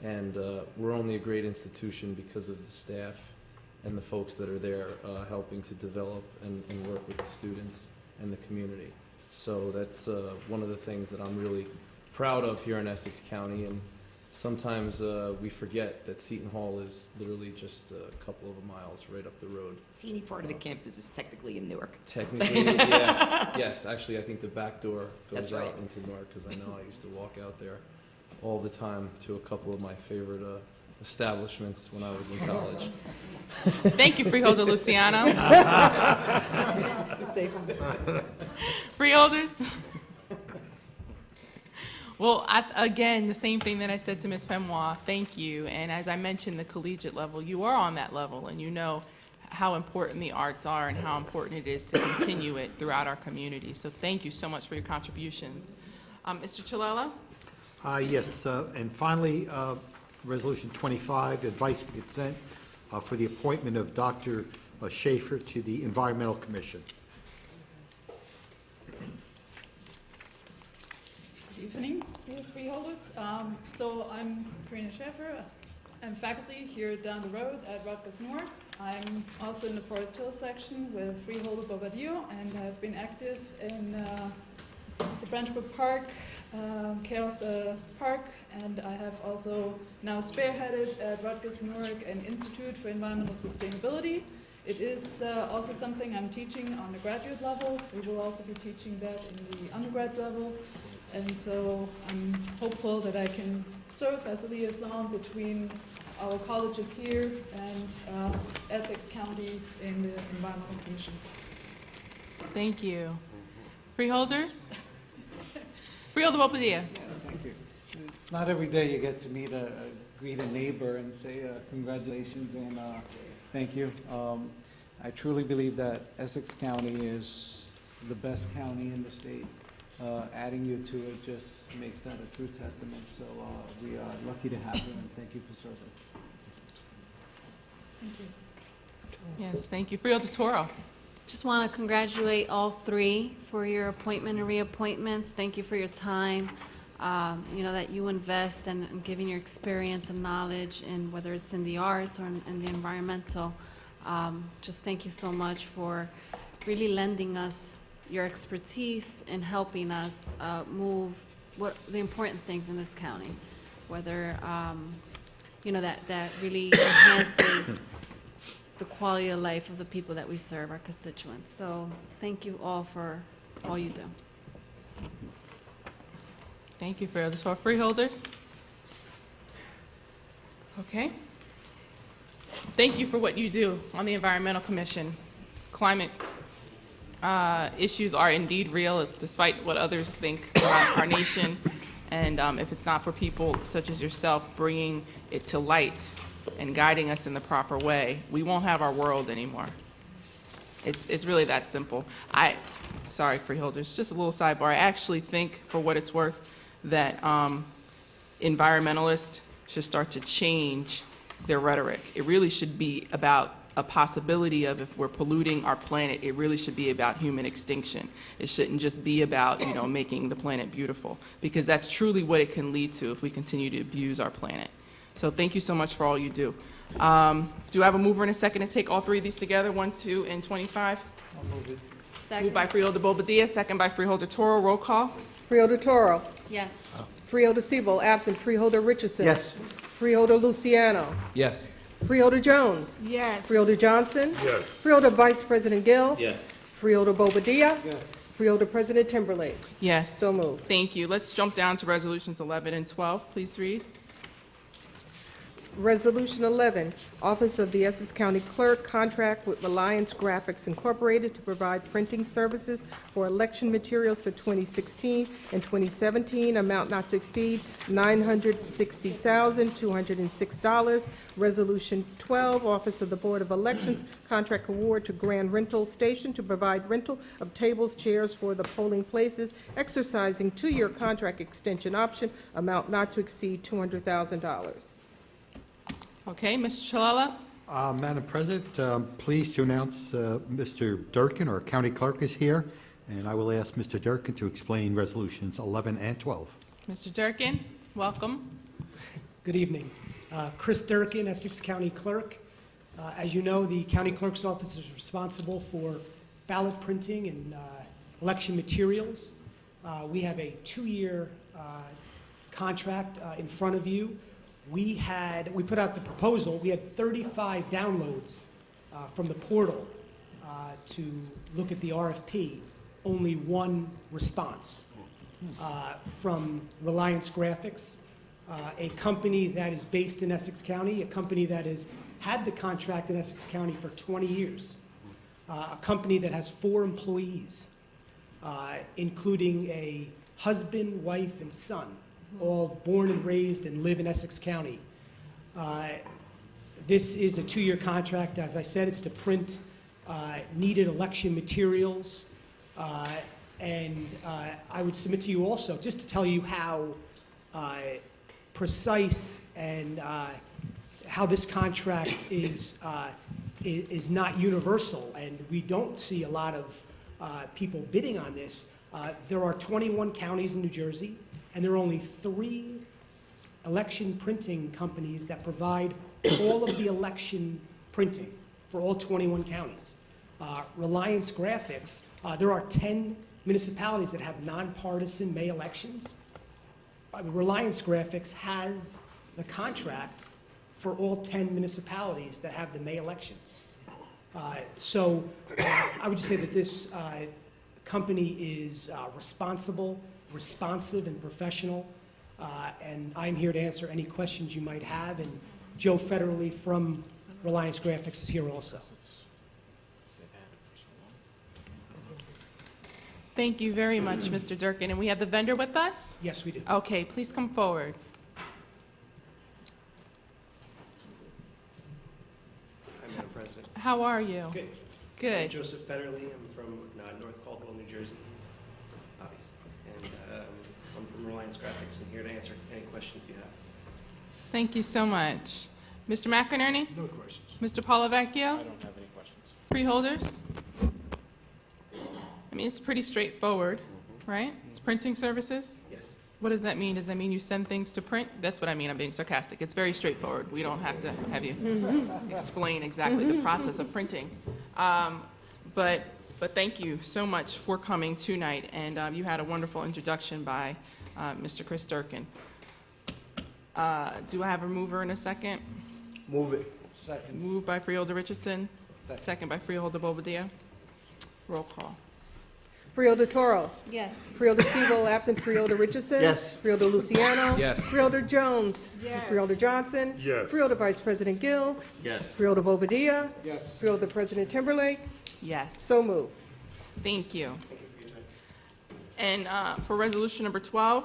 And we're only a great institution because of the staff and the folks that are there helping to develop and work with the students and the community. So that's one of the things that I'm really proud of here in Essex County, and sometimes we forget that Seton Hall is literally just a couple of miles right up the road. Teeny part of the campus is technically in Newark. Technically, yeah. Yes, actually, I think the back door That's goes right. out into Newark, because I know I used to walk out there all the time to a couple of my favorite establishments when I was in college. Thank you, Freeholder Luciano. Freeholders? Well, again, the same thing that I said to Ms. Pemwa, thank you. And as I mentioned, the collegiate level, you are on that level, and you know how important the arts are and how important it is to continue it throughout our community. So thank you so much for your contributions. Mr. Chilella? Yes, and finally, Resolution 25, advice and consent for the appointment of Dr. Schaefer to the Environmental Commission. Good evening, dear freeholders. So I'm Karina Schaefer. I'm faculty here down the road at Rutgers Newark. I'm also in the Forest Hill section with freeholder BOBADILLA, and have been active in the Branchbrook Park, care of the park, and I have also now spearheaded at Rutgers Newark an Institute for Environmental Sustainability. It is also something I'm teaching on the graduate level. We will also be teaching that in the undergrad level. And so I'm hopeful that I can serve as a liaison between our colleges here and Essex County in the Environmental Commission. Thank you. Freeholders? Freeholder Bobadilla. Thank you. It's not every day you get to greet a neighbor and say congratulations and thank you. I truly believe that Essex County is the best county in the state. Adding you to it just makes that a true testament. So we are lucky to have you, and thank you for serving. Thank you. Yes, thank you. Freeholder Toro. Just want to congratulate all three for your appointment and reappointments. Thank you for your time, that you invest in giving your experience and knowledge, in whether it's in the arts or in the environmental. Just thank you so much for really lending us your expertise in helping us move the important things in this county, whether that really enhances the quality of life of the people that we serve, our constituents. So thank you all for all you do. Thank you, Freeholders. For freeholders? Okay. Thank you for what you do on the Environmental Commission. Climate issues are indeed real, despite what others think about our nation. And if it's not for people such as yourself bringing it to light and guiding us in the proper way, we won't have our world anymore. It's really that simple. Sorry, freeholders, just a little sidebar. I actually think, for what it's worth, that environmentalists should start to change their rhetoric. It really should be about a possibility of, if we're polluting our planet, it really should be about human extinction. It shouldn't just be about, making the planet beautiful, because that's truly what it can lead to if we continue to abuse our planet. So thank you so much for all you do. Do I have a mover and a second to take all three of these together, 1, 2, and 25? I'll move it. Second. Moved by Freeholder Bobadilla, second by Freeholder Toro. Roll call. Freeholder Toro. Yes. Freeholder Sebold, absent. Freeholder Richardson. Yes. Freeholder Luciano. Yes. Freeholder Jones. Yes. Freeholder Johnson. Yes. Freeholder Vice President Gill. Yes. Freeholder Bobadilla. Yes. Freeholder President Timberlake. Yes. So moved. Thank you. Let's jump down to resolutions 11 and 12. Please read. Resolution 11, Office of the Essex County Clerk, contract with Reliance Graphics Incorporated to provide printing services for election materials for 2016 and 2017, amount not to exceed $960,206. Resolution 12, Office of the Board of Elections, contract award to Grand Rental Station to provide rental of tables, chairs for the polling places, exercising 2-year contract extension option, amount not to exceed $200,000. Okay, Mr. Chilella? Madam President, pleased to announce Mr. Durkin, our county clerk, is here, and I will ask Mr. Durkin to explain resolutions 11 and 12. Mr. Durkin, welcome. Good evening. Chris Durkin, Essex County Clerk. As you know, the County Clerk's Office is responsible for ballot printing and election materials. We have a 2-year contract in front of you. We put out the proposal. We had 35 downloads from the portal to look at the RFP. Only 1 response from Reliance Graphics. a company that is based in Essex County, a company that has had the contract in Essex County for 20 years, a company that has 4 employees, including a husband, wife, and son, all born and raised and live in Essex County. This is a 2-year contract. As I said, it's to print needed election materials. And I would submit to you also, just to tell you how precise and how this contract is not universal, and we don't see a lot of people bidding on this. There are 21 counties in New Jersey, and there are only 3 election printing companies that provide all of the election printing for all 21 counties. Reliance Graphics, there are 10 municipalities that have nonpartisan May elections. Reliance Graphics has the contract for all 10 municipalities that have the May elections. So I would just say that this company is responsible, responsive, and professional. And I'm here to answer any questions you might have. And Joe Federley from Reliance Graphics is here also. Thank you very much, Mr. Durkin. And we have the vendor with us? Yes, we do. Okay, please come forward. Hi, Madam President. How are you? Good. Good. I'm Joseph Federley. I'm from North Caldwell, New Jersey, obviously. And I'm from Reliance Graphics and here to answer any questions you have. Thank you so much. Mr. McInerney? No questions. Mr. Polavecchio? I don't have any questions. Freeholders? I mean, it's pretty straightforward, right? It's printing services? Yes. What does that mean? Does that mean you send things to print? That's what I mean. I'm being sarcastic. It's very straightforward. We don't have to have you explain exactly the process of printing. But thank you so much for coming tonight, and you had a wonderful introduction by Mr. Chris Durkin. Do I have a mover in a second? Move it. Second. Moved by Freeholder Richardson. Second. Second by Freeholder Bobadilla. Roll call. Freeholder Toro. Yes. Freeholder Sebo, absent Freeholder Richardson. Yes. Freeholder Luciano. Yes. Freeholder Jones. Yes. Freeholder Johnson. Yes. Freeholder Vice President Gill. Yes. Freeholder Bobadilla. Yes. Freeholder President Timberlake. Yes. So moved. Thank you. And for resolution number 12,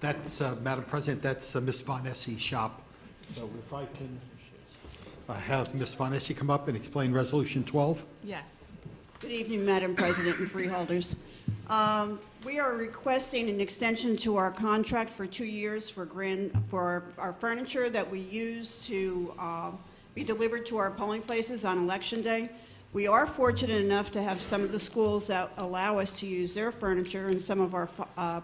That's, Madam President, that's Ms. Von Essie's shop. So if I can have Ms. Von Essie come up and explain Resolution 12? yes. Good evening, Madam President and freeholders. We are requesting an extension to our contract for 2 years for our furniture that we use to be delivered to our polling places on Election Day. We are fortunate enough to have some of the schools that allow us to use their furniture in some of our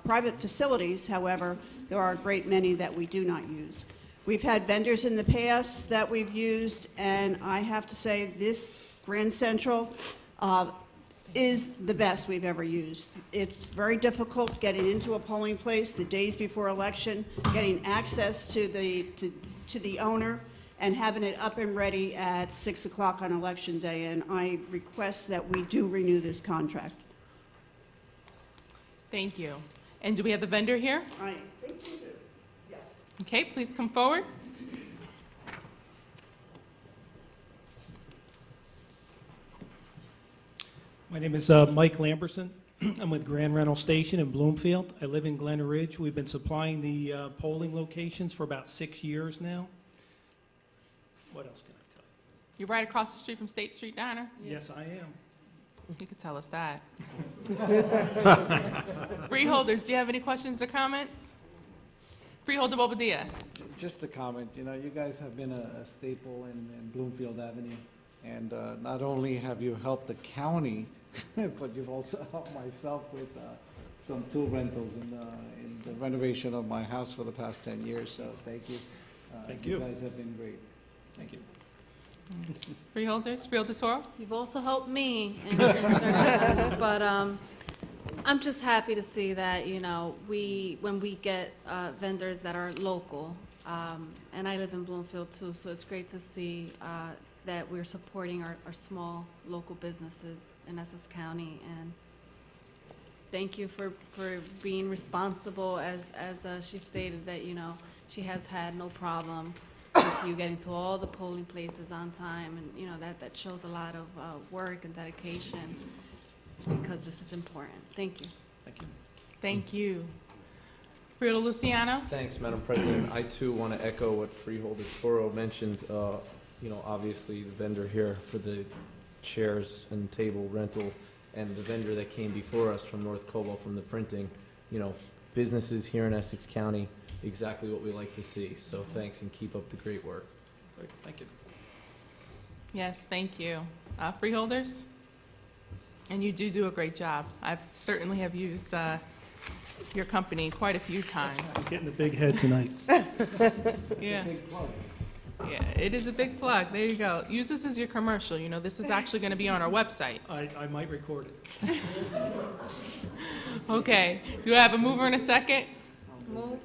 private facilities. However, there are a great many that we do not use. We've had vendors in the past that we've used, and I have to say this Grand Central is the best we've ever used. It's very difficult getting into a polling place the days before election, getting access to the owner, and having it up and ready at 6 o'clock on Election Day. And I request that we do renew this contract. Thank you. And do we have the vendor here? I think you do. Yes. Okay, please come forward. My name is Mike Lamberson. I'm with Grand Rental Station in Bloomfield. I live in Glen Ridge. We've been supplying the polling locations for about 6 years now. What else can I tell You're right across the street from State Street Diner? you? Yes, I am. You could tell us that. Freeholders, do you have any questions or comments? Freeholder Bobadilla. Just a comment, you know, you guys have been a staple in Bloomfield Avenue, and not only have you helped the county, but you've also helped myself with some tool rentals in the renovation of my house for the past 10 years, so thank you. Thank you. You guys have been great. Thank you. Freeholders, Freeholder Toro. You've also helped me in certain sense, but I'm just happy to see that, you know, when we get vendors that are local, and I live in Bloomfield too, so it's great to see that we're supporting our small local businesses in Essex County, and thank you for being responsible, as she stated that, you know, she has had no problem with you getting to all the polling places on time, and, you know, that shows a lot of work and dedication, because this is important. Thank you. Thank you. Thank you. Fredo Luciano? Thanks, Madam President. I too want to echo what Freeholder Toro mentioned. You know, obviously the vendor here for the chairs and table rental, and the vendor that came before us from North Cobalt from the printing. You know, businesses here in Essex County, exactly what we like to see. So thanks, and keep up the great work. Great, thank you. Yes, thank you. Freeholders? And you do a great job. I certainly have used your company quite a few times. Getting the big head tonight. Yeah. Yeah, it is a big plug. There you go. Use this as your commercial. You know, this is actually going to be on our website. I might record it. Okay. Do I have a mover and a second? Move.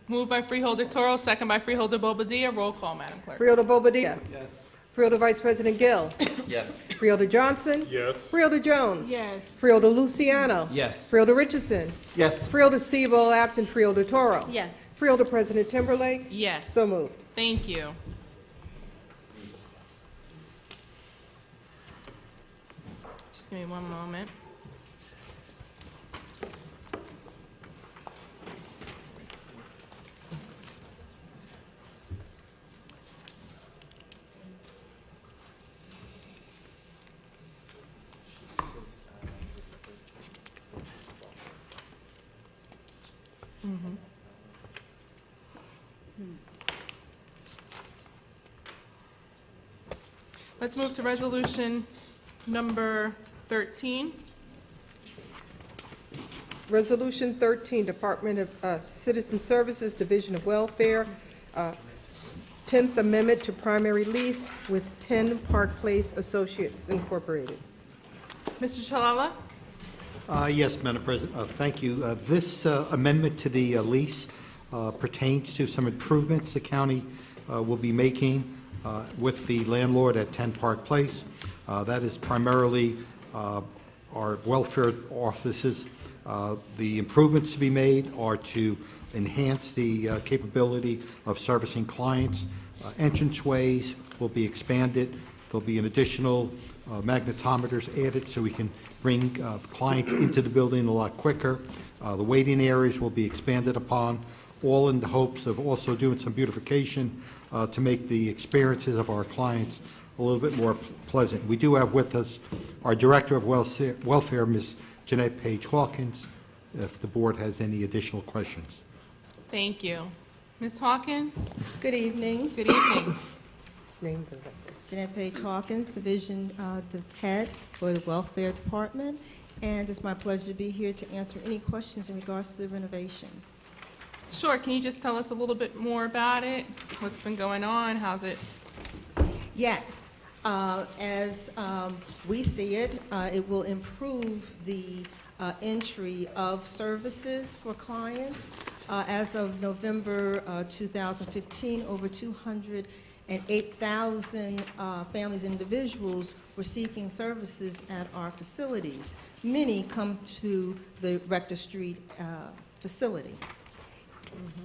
Moved by Freeholder Toro, second by Freeholder Bobadilla. Roll call, Madam Clerk. Freeholder Bobadilla. Yes. Freeholder Vice President Gill. Yes. Freeholder Johnson. Yes. Freeholder Jones. Yes. Freeholder Luciano. Yes. Freeholder Richardson. Yes. Freeholder Sebold, absent Freeholder Toro. Yes. Freeholder President Timberlake. Yes. So moved. Thank you. Just give me one moment. Let's move to resolution number 13. Resolution 13, Department of Citizen Services, Division of Welfare, 10th Amendment to primary lease with 10 Park Place Associates Incorporated. Mr. Chalala? Yes, Madam President, thank you. This amendment to the lease pertains to some improvements the county will be making with the landlord at 10 Park Place. That is primarily our welfare offices. The improvements to be made are to enhance the capability of servicing clients. Entranceways will be expanded. There'll be an additional magnetometers added so we can bring clients into the building a lot quicker. The waiting areas will be expanded upon, all in the hopes of also doing some beautification to make the experiences of our clients a little bit more pleasant. We do have with us our Director of Welfare, Ms. Jeanette Page Hawkins, if the board has any additional questions. Thank you. Ms. Hawkins? Good evening. Good evening. Name for the record. Jeanette Page Hawkins, Division Head for the Welfare Department, and it's my pleasure to be here to answer any questions in regards to the renovations. Sure. Can you just tell us a little bit more about it? What's been going on? How's it? Yes. As we see it, it will improve the entry of services for clients. As of November 2015, over 208,000 families and individuals were seeking services at our facilities. Many come to the Rector Street facility.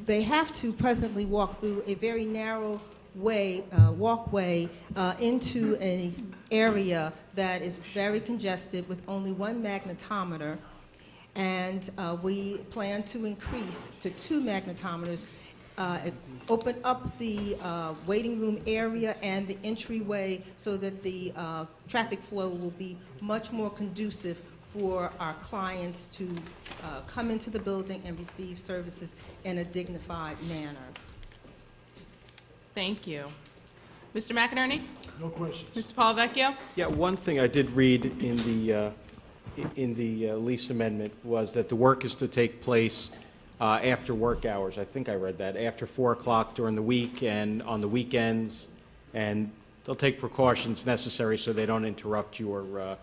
They have to presently walk through a very narrow walkway into an area that is very congested with only one magnetometer, and we plan to increase to 2 magnetometers, open up the waiting room area and the entryway so that the traffic flow will be much more conducive for our clients to come into the building and receive services in a dignified manner. Thank you. Mr. McInerney? No questions. Mr. Palavecchio? Yeah, one thing I did read in the lease amendment was that the work is to take place after work hours. I think I read that, after 4 o'clock during the week and on the weekends, and they'll take precautions necessary so they don't interrupt your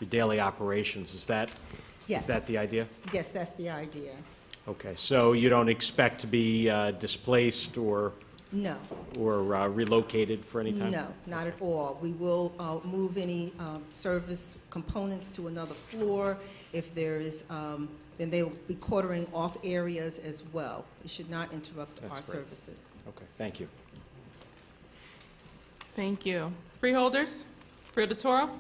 daily operations. Is that the idea? Yes, that's the idea. Okay, so you don't expect to be displaced or No. or relocated for any time? No, not at all. We will move any service components to another floor, If there is, then they will be quartering off areas as well. It should not interrupt That's our great. services. Okay, thank you. Thank you. Freeholders? Freeholder Toro?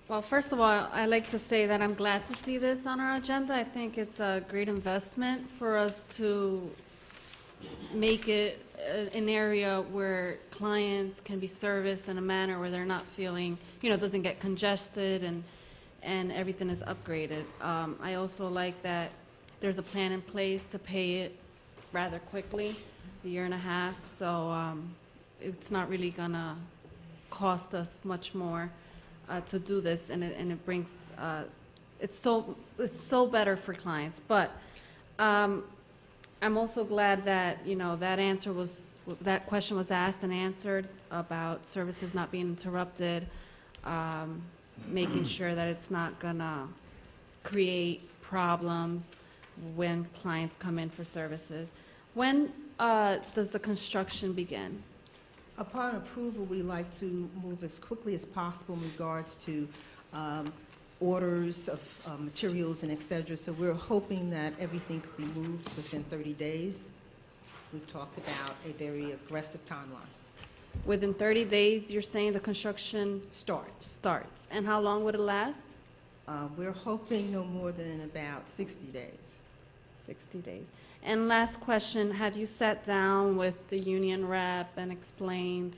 Well, first of all, I'd like to say that I'm glad to see this on our agenda. I think it's a great investment for us to make it an area where clients can be serviced in a manner where they're not feeling, doesn't get congested and everything is upgraded. I also like that there's a plan in place to pay it rather quickly, a year and a half, so it's not really gonna cost us much more to do this, and it brings, it's so better for clients. But I'm also glad that, that question was asked and answered about services not being interrupted, making sure that it's not gonna create problems when clients come in for services. When does the construction begin? Upon approval, we like to move as quickly as possible in regards to orders of materials and et cetera. So we're hoping that everything could be moved within 30 days. We've talked about a very aggressive timeline. Within 30 days, you're saying the construction starts. And how long would it last? We're hoping no more than about 60 days. 60 days. And last question, have you sat down with the union rep and explained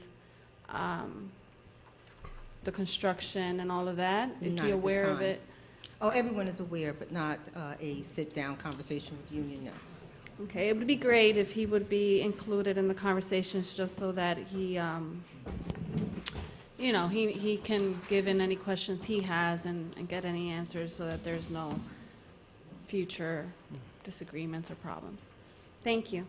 the construction and all of that? Is Not he at this aware of time. it? Oh, everyone is aware, but not a sit-down conversation with the union, no. Okay, it would be great if he would be included in the conversations just so that he, he can give in any questions he has and get any answers so that there's no future disagreements or problems. Thank you.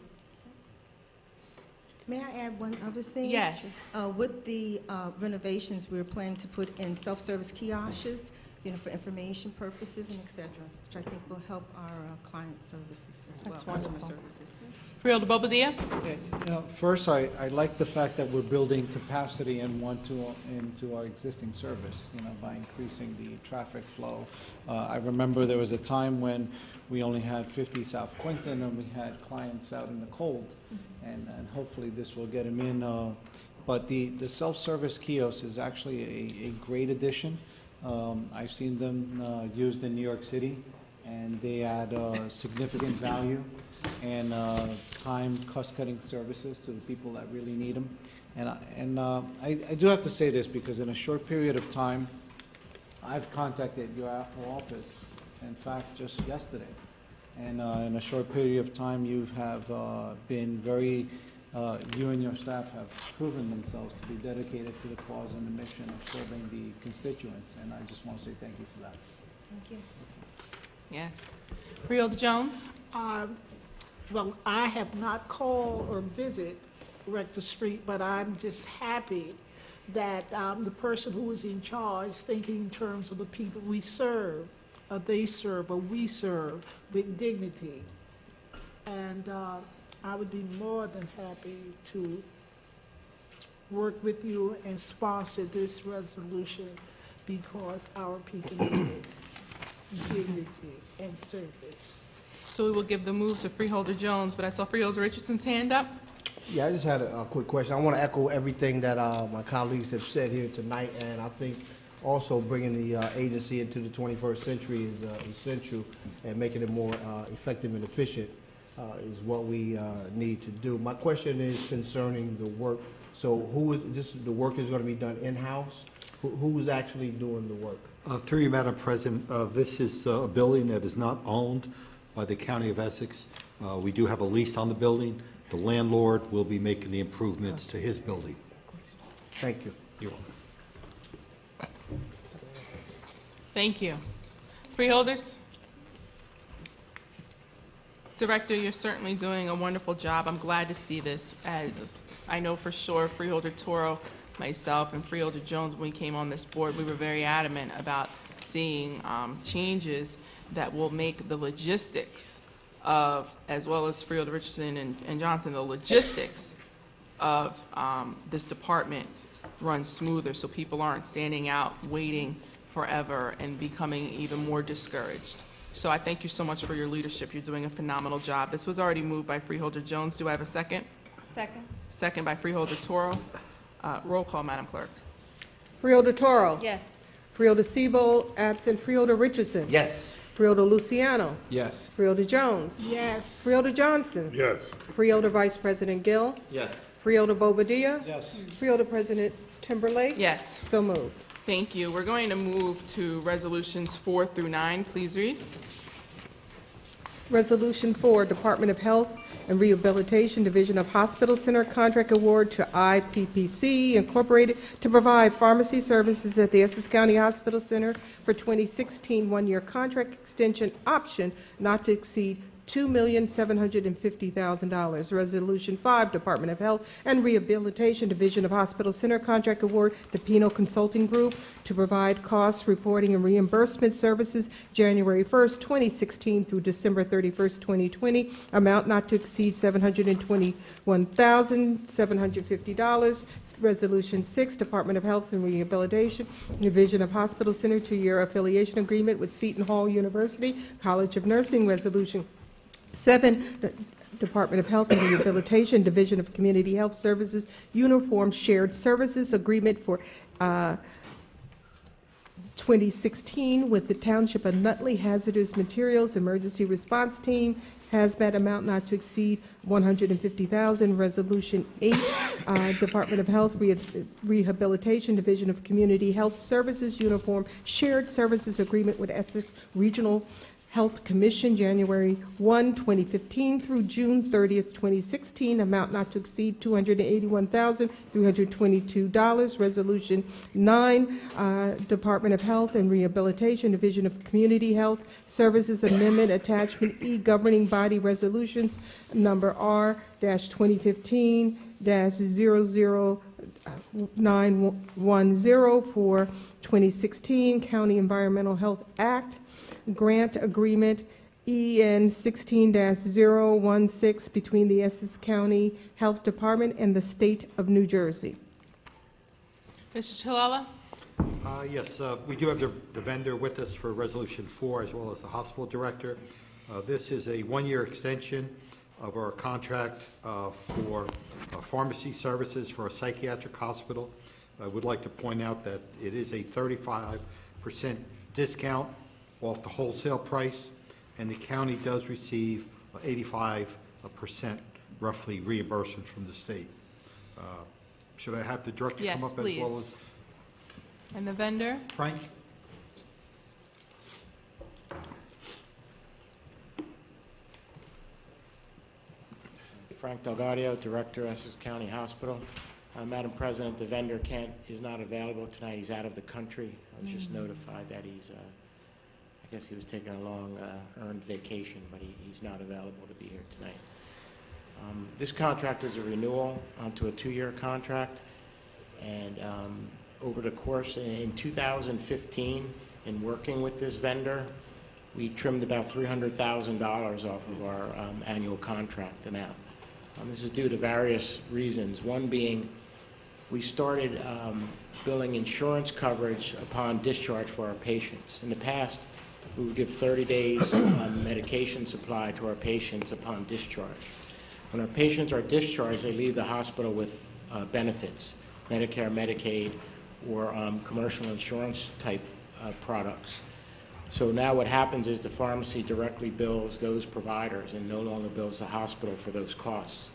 May I add one other thing? Yes. With the renovations, we're planning to put in self-service kiosks, for information purposes and et cetera, which I think will help our client services as well, That's customer wonderful. services. Freeholder Bobadilla? First, I like the fact that we're building capacity into our existing service, by increasing the traffic flow. I remember there was a time when we only had 50 South Quinton and we had clients out in the cold, and hopefully this will get them in. But the self-service kiosk is actually a great addition. I've seen them used in New York City, and they add significant value and time cost-cutting services to the people that really need them. And I do have to say this because in a short period of time, I've contacted your office, in fact, just yesterday. And in a short period of time, you have been very, you and your staff have proven themselves to be dedicated to the cause and the mission of serving the constituents. And I just want to say thank you for that. Thank you. Yes. Freeholder Jones? Well, I have not called or visited Rector Street, but I'm just happy that the person who is in charge thinking in terms of the people we serve, they serve, or we serve with dignity. And I would be more than happy to work with you and sponsor this resolution because our people need dignity and service. So we will give the move to Freeholder Jones, but I saw Freeholder Richardson's hand up. Yeah, I just had a quick question. I want to echo everything that my colleagues have said here tonight, and I think also bringing the agency into the 21st century is essential, and making it more effective and efficient is what we need to do. My question is concerning the work. So the work is going to be done in-house? Who's actually doing the work? Through you, Madam President, this is a building that is not owned by the County of Essex. We do have a lease on the building. The landlord will be making the improvements to his building. Thank you. You're welcome. Thank you. Freeholders? Director, you're certainly doing a wonderful job. I'm glad to see this. As I know for sure, Freeholder Toro, myself, and Freeholder Jones, when we came on this board, we were very adamant about seeing changes that will make the logistics of, as well as Freeholder Richardson and Johnson, the logistics of this department run smoother so people aren't standing out waiting forever and becoming even more discouraged. So I thank you so much for your leadership. You're doing a phenomenal job. This was already moved by Freeholder Jones. Do I have a second? Second. Second by Freeholder Toro. Roll call, Madam Clerk. Freeholder Toro. Yes. Freeholder Sebold, absent. Freeholder Richardson. Yes. Freeholder Luciano. Yes. Freeholder Jones. Yes. Freeholder Johnson. Yes. Freeholder Vice President Gill. Yes. Freeholder Bobadilla. Yes. Freeholder President Timberlake. Yes. So moved. Thank you. We're going to move to resolutions 4 through 9. Please read. Resolution 4, Department of Health and Rehabilitation, Division of Hospital Center Contract Award to IPPC Incorporated to provide pharmacy services at the Essex County Hospital Center for 2016 one-year contract extension option not to exceed $2,750,000. Resolution 5, Department of Health and Rehabilitation, Division of Hospital Center Contract Award to Pino Consulting Group to provide cost reporting and reimbursement services January 1st, 2016 through December 31st, 2020, amount not to exceed $721,750. Resolution 6, Department of Health and Rehabilitation, Division of Hospital Center, 2-year affiliation agreement with Seton Hall University College of Nursing. Resolution 7, the Department of Health and Rehabilitation, Division of Community Health Services, Uniform Shared Services Agreement for 2016 with the Township of Nutley Hazardous Materials Emergency Response Team, hazmat, amount not to exceed $150,000. Resolution 8, Department of Health Rehabilitation, Division of Community Health Services, Uniform Shared Services Agreement with Essex Regional Health Commission, January 1, 2015 through June 30th, 2016, amount not to exceed $281,322. Resolution 9, Department of Health and Rehabilitation, Division of Community Health Services Amendment, Attachment E, Governing Body Resolutions, number R-2015-00910 for 2016, County Environmental Health Act, Grant Agreement EN 16-016 between the Essex County Health Department and the State of New Jersey. Mr. Chalala? Yes, we do have the vendor with us for Resolution 4 as well as the hospital director. This is a one-year extension of our contract for pharmacy services for a psychiatric hospital. I would like to point out that it is a 35% discount off the wholesale price, and the county does receive 85% roughly reimbursement from the state. Should I have the director come up please. as well as And the vendor? Frank? Frank Delgadio, Director, Essex County Hospital. Madam President, the vendor is not available tonight. He's out of the country. I was just notified that he's, I guess he was taking a long earned vacation, but he's not available to be here tonight. This contract is a renewal onto a 2-year contract, and over the course in 2015, in working with this vendor, we trimmed about $300,000 off of our annual contract amount. This is due to various reasons. One being, we started billing insurance coverage upon discharge for our patients. In the past, we would give 30 days medication supply to our patients upon discharge. When our patients are discharged, they leave the hospital with benefits, Medicare, Medicaid, or commercial insurance type products. So now what happens is the pharmacy directly bills those providers and no longer bills the hospital for those costs.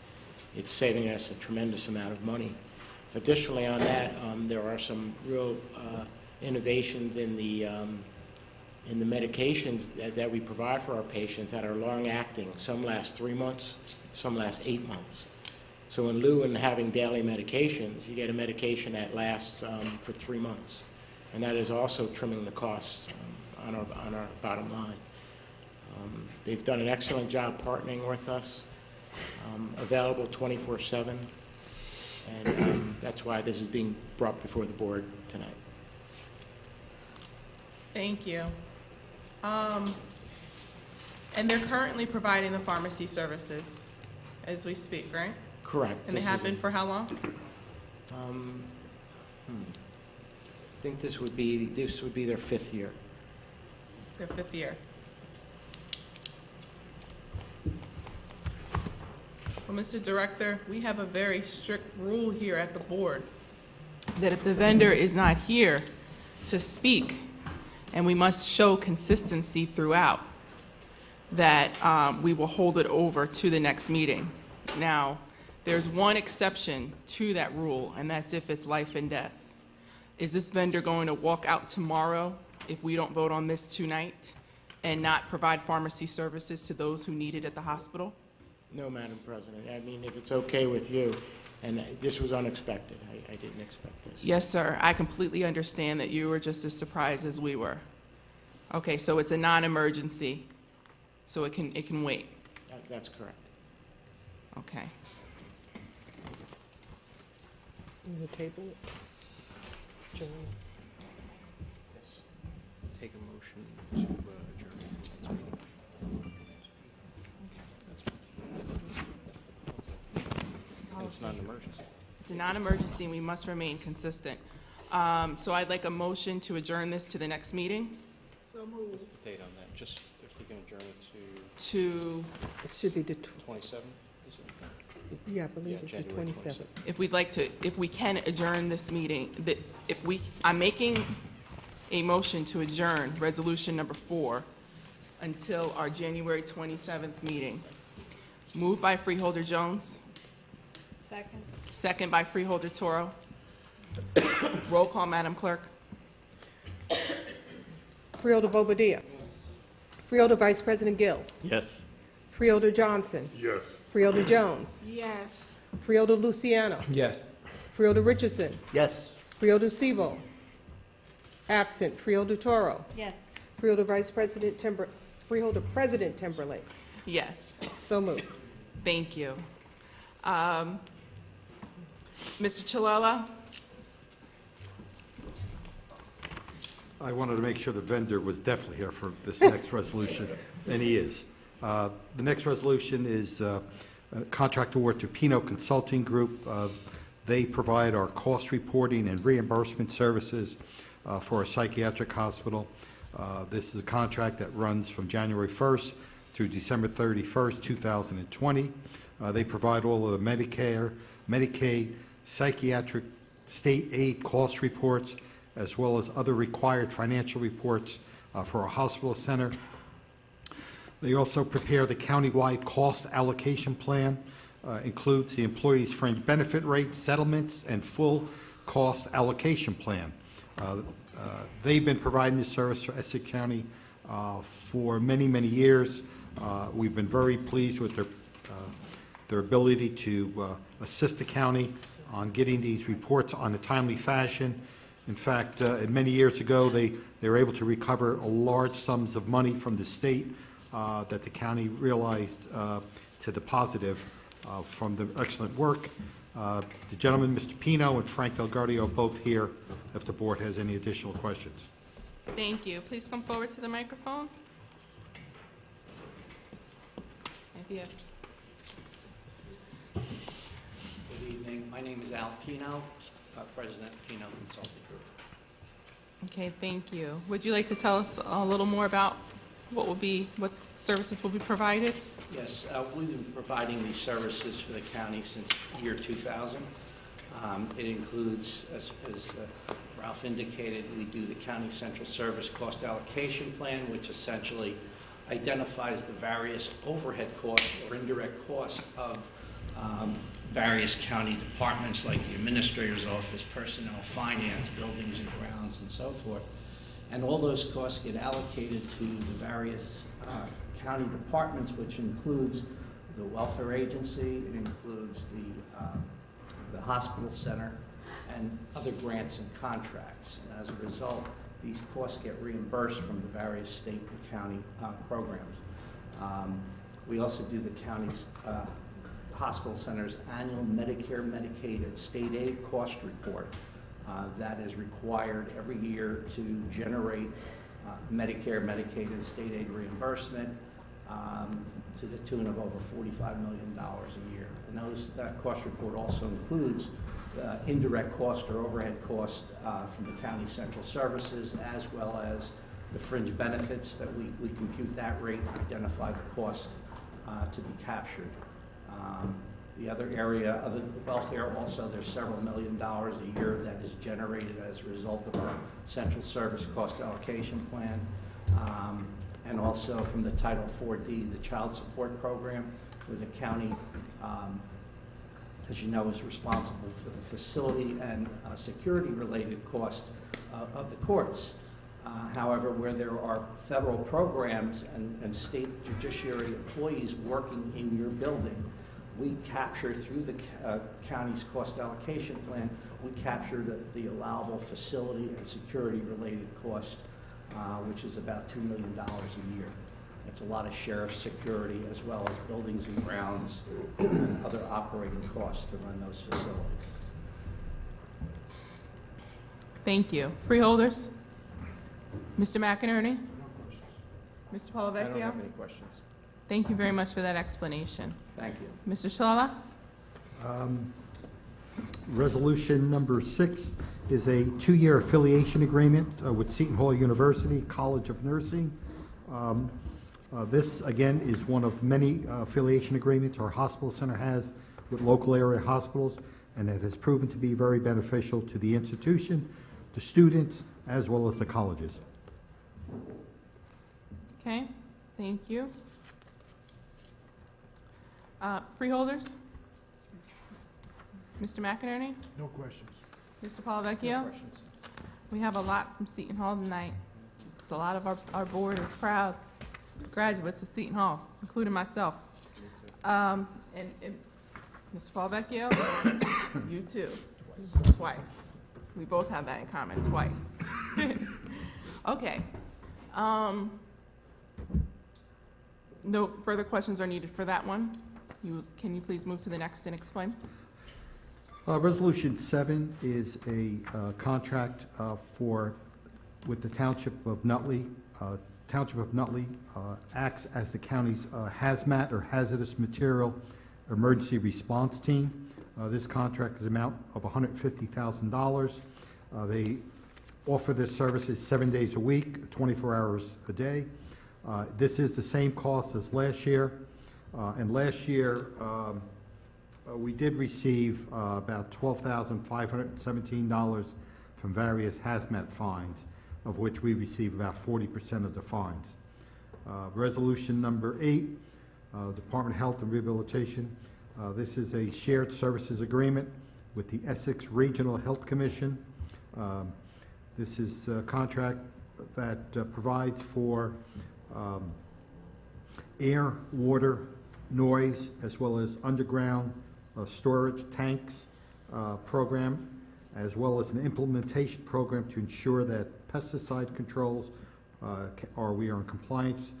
It's saving us a tremendous amount of money. Additionally on that, there are some real innovations in the medications that we provide for our patients that are long-acting. Some last 3 months, some last 8 months. So in lieu of having daily medications, you get a medication that lasts for 3 months. And that is also trimming the costs on our bottom line. They've done an excellent job partnering with us, available 24/7, and that's why this is being brought before the board tonight. Thank you. And they're currently providing the pharmacy services as we speak, right? Correct. And they have been for how long? think this would be their 5th year. Their 5th year. Well, Mr. Director, we have a very strict rule here at the board that if the vendor is not here to speak, and we must show consistency throughout, that we will hold it over to the next meeting. Now, there's one exception to that rule, and that's if it's life and death. Is this vendor going to walk out tomorrow if we don't vote on this tonight and not provide pharmacy services to those who need it at the hospital? No, Madam President. I mean, if it's okay with you, and this was unexpected. I didn't expect this. Yes, sir. I completely understand that you were just as surprised as we were. Okay, so it's a non-emergency, so it can wait. That's correct. Okay. In the table. Join. Yes. Take a motion to adjourn tonight's meeting. It's not an emergency. It's a non-emergency, and we must remain consistent. So I'd like a motion to adjourn this to the next meeting. So moved. What's the date on that? Just if we can adjourn it To, It should be the, 27? Is it? yeah, I believe it's the January 27th. if we'd like to, if we can adjourn this meeting, I'm making a motion to adjourn resolution number 4 until our January 27th meeting. Moved by Freeholder Jones. Second. Second by Freeholder Toro. Roll call, Madam Clerk. Freeholder Bobadilla. Freeholder Vice President Gill. Yes. Freeholder Johnson. Yes. Freeholder Jones. Yes. Freeholder Luciano. Yes. Freeholder Richardson. Yes. Freeholder SEBOLD. Absent. Freeholder Toro. Yes. Freeholder President Timberlake. Yes. So moved. Thank you. Mr. Chilella? I wanted to make sure the vendor was definitely here for this next resolution, and he is. The next resolution is a contract award to Pino Consulting Group. They provide our cost reporting and reimbursement services for a psychiatric hospital. This is a contract that runs from January 1st through December 31st, 2020. They provide all of the Medicare, Medicaid, psychiatric state aid cost reports, as well as other required financial reports for a hospital center. They also prepare the countywide cost allocation plan, includes the employees' fringe benefit rates, settlements, and full cost allocation plan. They've been providing this service for Essex County for many, many years. We've been very pleased with their ability to assist the county on getting these reports on a timely fashion. In fact, many years ago, they were able to recover large sums of money from the state that the county realized to the positive from the excellent work. The gentleman, Mr. Pino and Frank Delgardio, both here if the board has any additional questions. Thank you. Please come forward to the microphone. If you have Good evening. My name is Al Pino, President of Pino Consulting Group. Okay, thank you. Would you like to tell us a little more about what services will be provided? Yes, we've been providing these services for the county since year 2000. It includes, as Ralph indicated, we do the County Central Service Cost Allocation Plan, which essentially identifies the various overhead costs or indirect costs of various county departments like the Administrator's Office, Personnel, Finance, Buildings and Grounds, and so forth. And all those costs get allocated to the various county departments, which includes the welfare agency, it includes the hospital center, and other grants and contracts. And as a result, these costs get reimbursed from the various state and county programs. We also do the county's hospital center's annual Medicare, Medicaid, and state aid cost report that is required every year to generate Medicare, Medicaid, and state aid reimbursement to the tune of over $45 million a year. And that cost report also includes indirect cost or overhead cost from the county central services, as well as the fringe benefits that we compute that rate and identify the cost to be captured. The other area, other than welfare, also there's several $1 million a year that is generated as a result of our central service cost allocation plan. And also from the Title 4D, the child support program, where the county, as you know, is responsible for the facility and security-related cost of the courts. However, where there are federal programs and state judiciary employees working in your building, we capture through the county's cost allocation plan, we capture the allowable facility and security-related cost, which is about $2 million a year. That's a lot of sheriff's security, as well as buildings and grounds and other operating costs to run those facilities. Thank you. Freeholders? Mr. McInerney? Mr. Polavecchio? I don't have any questions. Thank you very much for that explanation. Thank you. Mr. Shalala? Resolution number 6 is a 2-year affiliation agreement with Seton Hall University College of Nursing. This, again, is one of many affiliation agreements our hospital center has with local area hospitals, and it has proven to be very beneficial to the institution, the students, as well as the colleges. Okay, thank you. Freeholders? Mr. McInerney? No questions. Mr. Polavecchio? No questions. We have a lot from Seton Hall tonight. It's a lot of our board is proud graduates of Seton Hall, including myself. And Mr. Polavecchio, you too, twice. We both have that in common, twice. Okay. No further questions are needed for that one. Can you please move to the next and explain? Resolution 7 is a contract with the Township of Nutley. Township of Nutley acts as the county's hazmat or hazardous material emergency response team. This contract is an amount of $150,000. They offer this services 7 days a week, 24 hours a day. This is the same cost as last year. And last year, we did receive about $12,517 from various hazmat fines, of which we receive about 40% of the fines. Resolution number 8, Department of Health and Rehabilitation. This is a shared services agreement with the Essex Regional Health Commission. This is a contract that provides for air, water, noise, as well as underground storage tanks program, as well as an implementation program to ensure that pesticide controls we are in compliance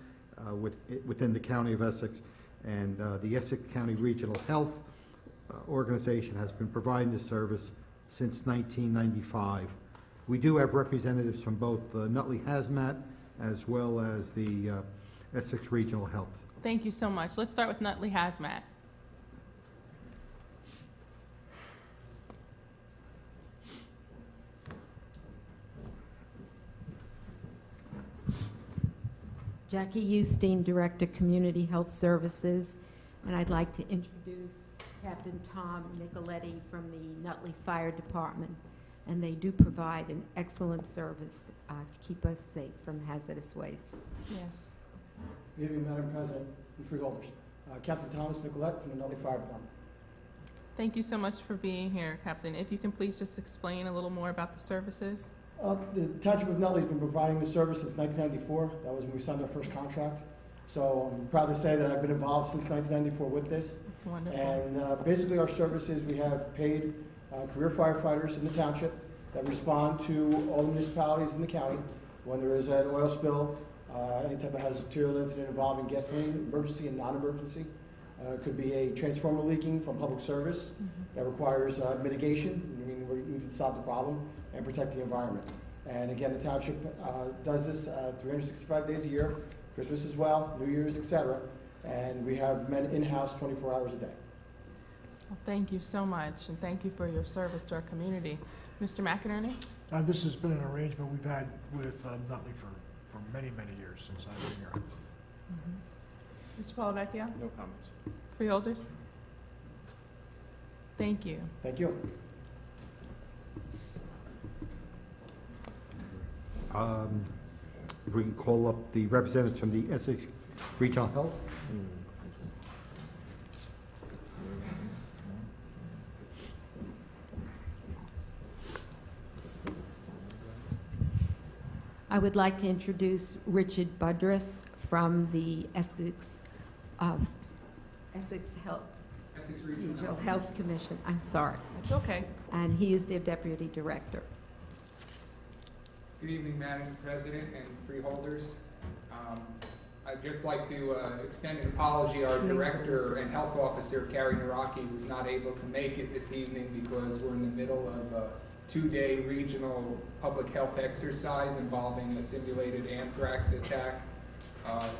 within the County of Essex. And the Essex County Regional Health Organization has been providing this service since 1995. We do have representatives from both the Nutley Hazmat as well as the Essex Regional Health. Thank you so much. Let's start with Nutley Hazmat. Jackie Eustein, Director, Community Health Services, and I'd like to introduce Captain Tom Nicoletti from the Nutley Fire Department, and they do provide an excellent service to keep us safe from hazardous waste. Yes. Good evening, Madam President and freeholders. Captain Thomas Nicolette from the Nutley Fire Department. Thank you so much for being here, Captain. If you can please just explain a little more about the services. The Township of Nutley has been providing this service since 1994. That was when we signed our first contract. So I'm proud to say that I've been involved since 1994 with this. That's wonderful. And basically our services, we have paid career firefighters in the township that respond to all the municipalities in the county when there is an oil spill, any type of hazardous material incident involving gasoline, emergency and non-emergency. It could be a transformer leaking from public service that requires mitigation. I mean, we can solve the problem and protect the environment. And again, the township does this 365 days a year, Christmas as well, New Year's, etc. And we have men in-house 24 hours a day. Well, thank you so much, and thank you for your service to our community. Mr. McInerney? This has been an arrangement we've had with Nutley for many, many years since I've been here. Mr. Polavecchio? No comments. Freeholders? Thank you. Thank you. We can call up the representatives from the Essex Regional Health. I would like to introduce Richard Budress from the Essex Health Regional Health Commission. I'm sorry. It's okay. And he is their deputy director. Good evening, Madam President and freeholders. I'd just like to extend an apology. Our Director and Health Officer, Carrie Naraki, was not able to make it this evening because we're in the middle of a two-day regional public health exercise involving a simulated anthrax attack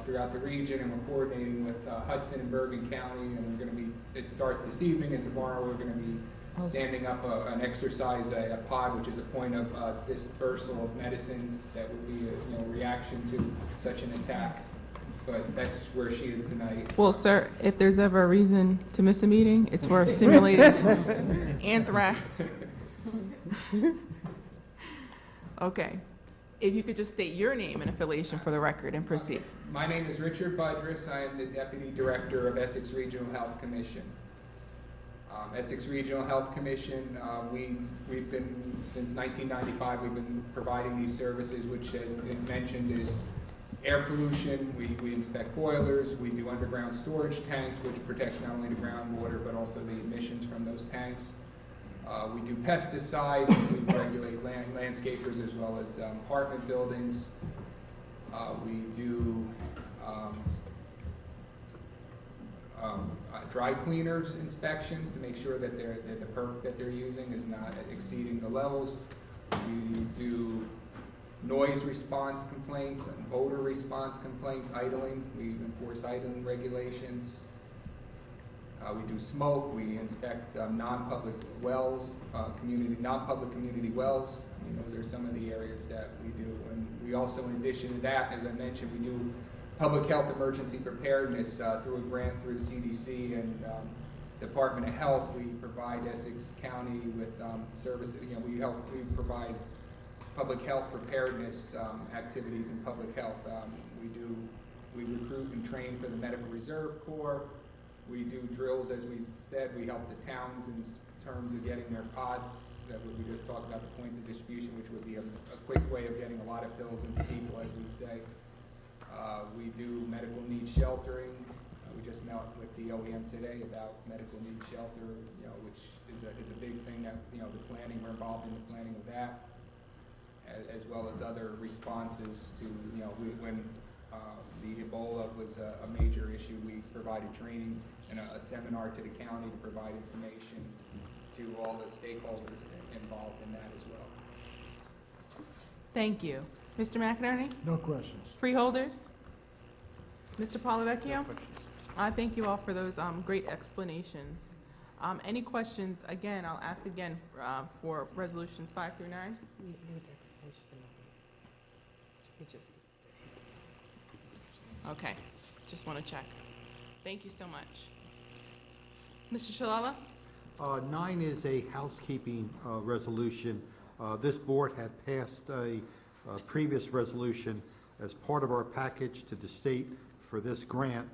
throughout the region, and we're coordinating with Hudson and Bergen County, and we're going to be, it starts this evening, and tomorrow we're going to be standing up an exercise, a pod, which is a point of dispersal of medicines that would be a reaction to such an attack. But that's where she is tonight. Well, sir, if there's ever a reason to miss a meeting, it's for a simulated anthrax. Okay. If you could just state your name and affiliation for the record and proceed. My name is Richard Budress. I am the Deputy Director of Essex Regional Health Commission. Essex Regional Health Commission, we've been, since 1995, we've been providing these services, which has been mentioned is air pollution. We inspect boilers. We do underground storage tanks, which protects not only the groundwater, but also the emissions from those tanks. We do pesticides. We regulate landscapers as well as apartment buildings. We do dry cleaners inspections to make sure that the perk that they're using is not exceeding the levels. We do noise response complaints and odor response complaints, idling. We enforce idling regulations. We do smoke. We inspect non-public wells, non-public community wells. I mean, those are some of the areas that we do. And we also, in addition to that, as I mentioned, we do public health emergency preparedness through a grant through the CDC and Department of Health. We provide Essex County with services. We provide public health preparedness activities in public health. We recruit and train for the Medical Reserve Corps. We do drills, as we said. We help the towns in terms of getting their pods. That we just talked about the points of distribution, which would be a quick way of getting a lot of pills into people, as we say. We do medical needs sheltering. We just met with the OEM today about medical needs shelter, which is a big thing that, the planning, we're involved in the planning of that, as well as other responses to, when the Ebola was a major issue, we provided training and a seminar to the county to provide information to all the stakeholders involved in that as well. Thank you. Mr. McInerney? No questions. Freeholders? Mr. Polavecchio? I thank you all for those great explanations. Any questions? Again, I'll ask again for resolutions 5 through 9. Okay, just want to check. Thank you so much. Mr. Shalala? 9 is a housekeeping resolution. This board had passed a previous resolution as part of our package to the state for this grant.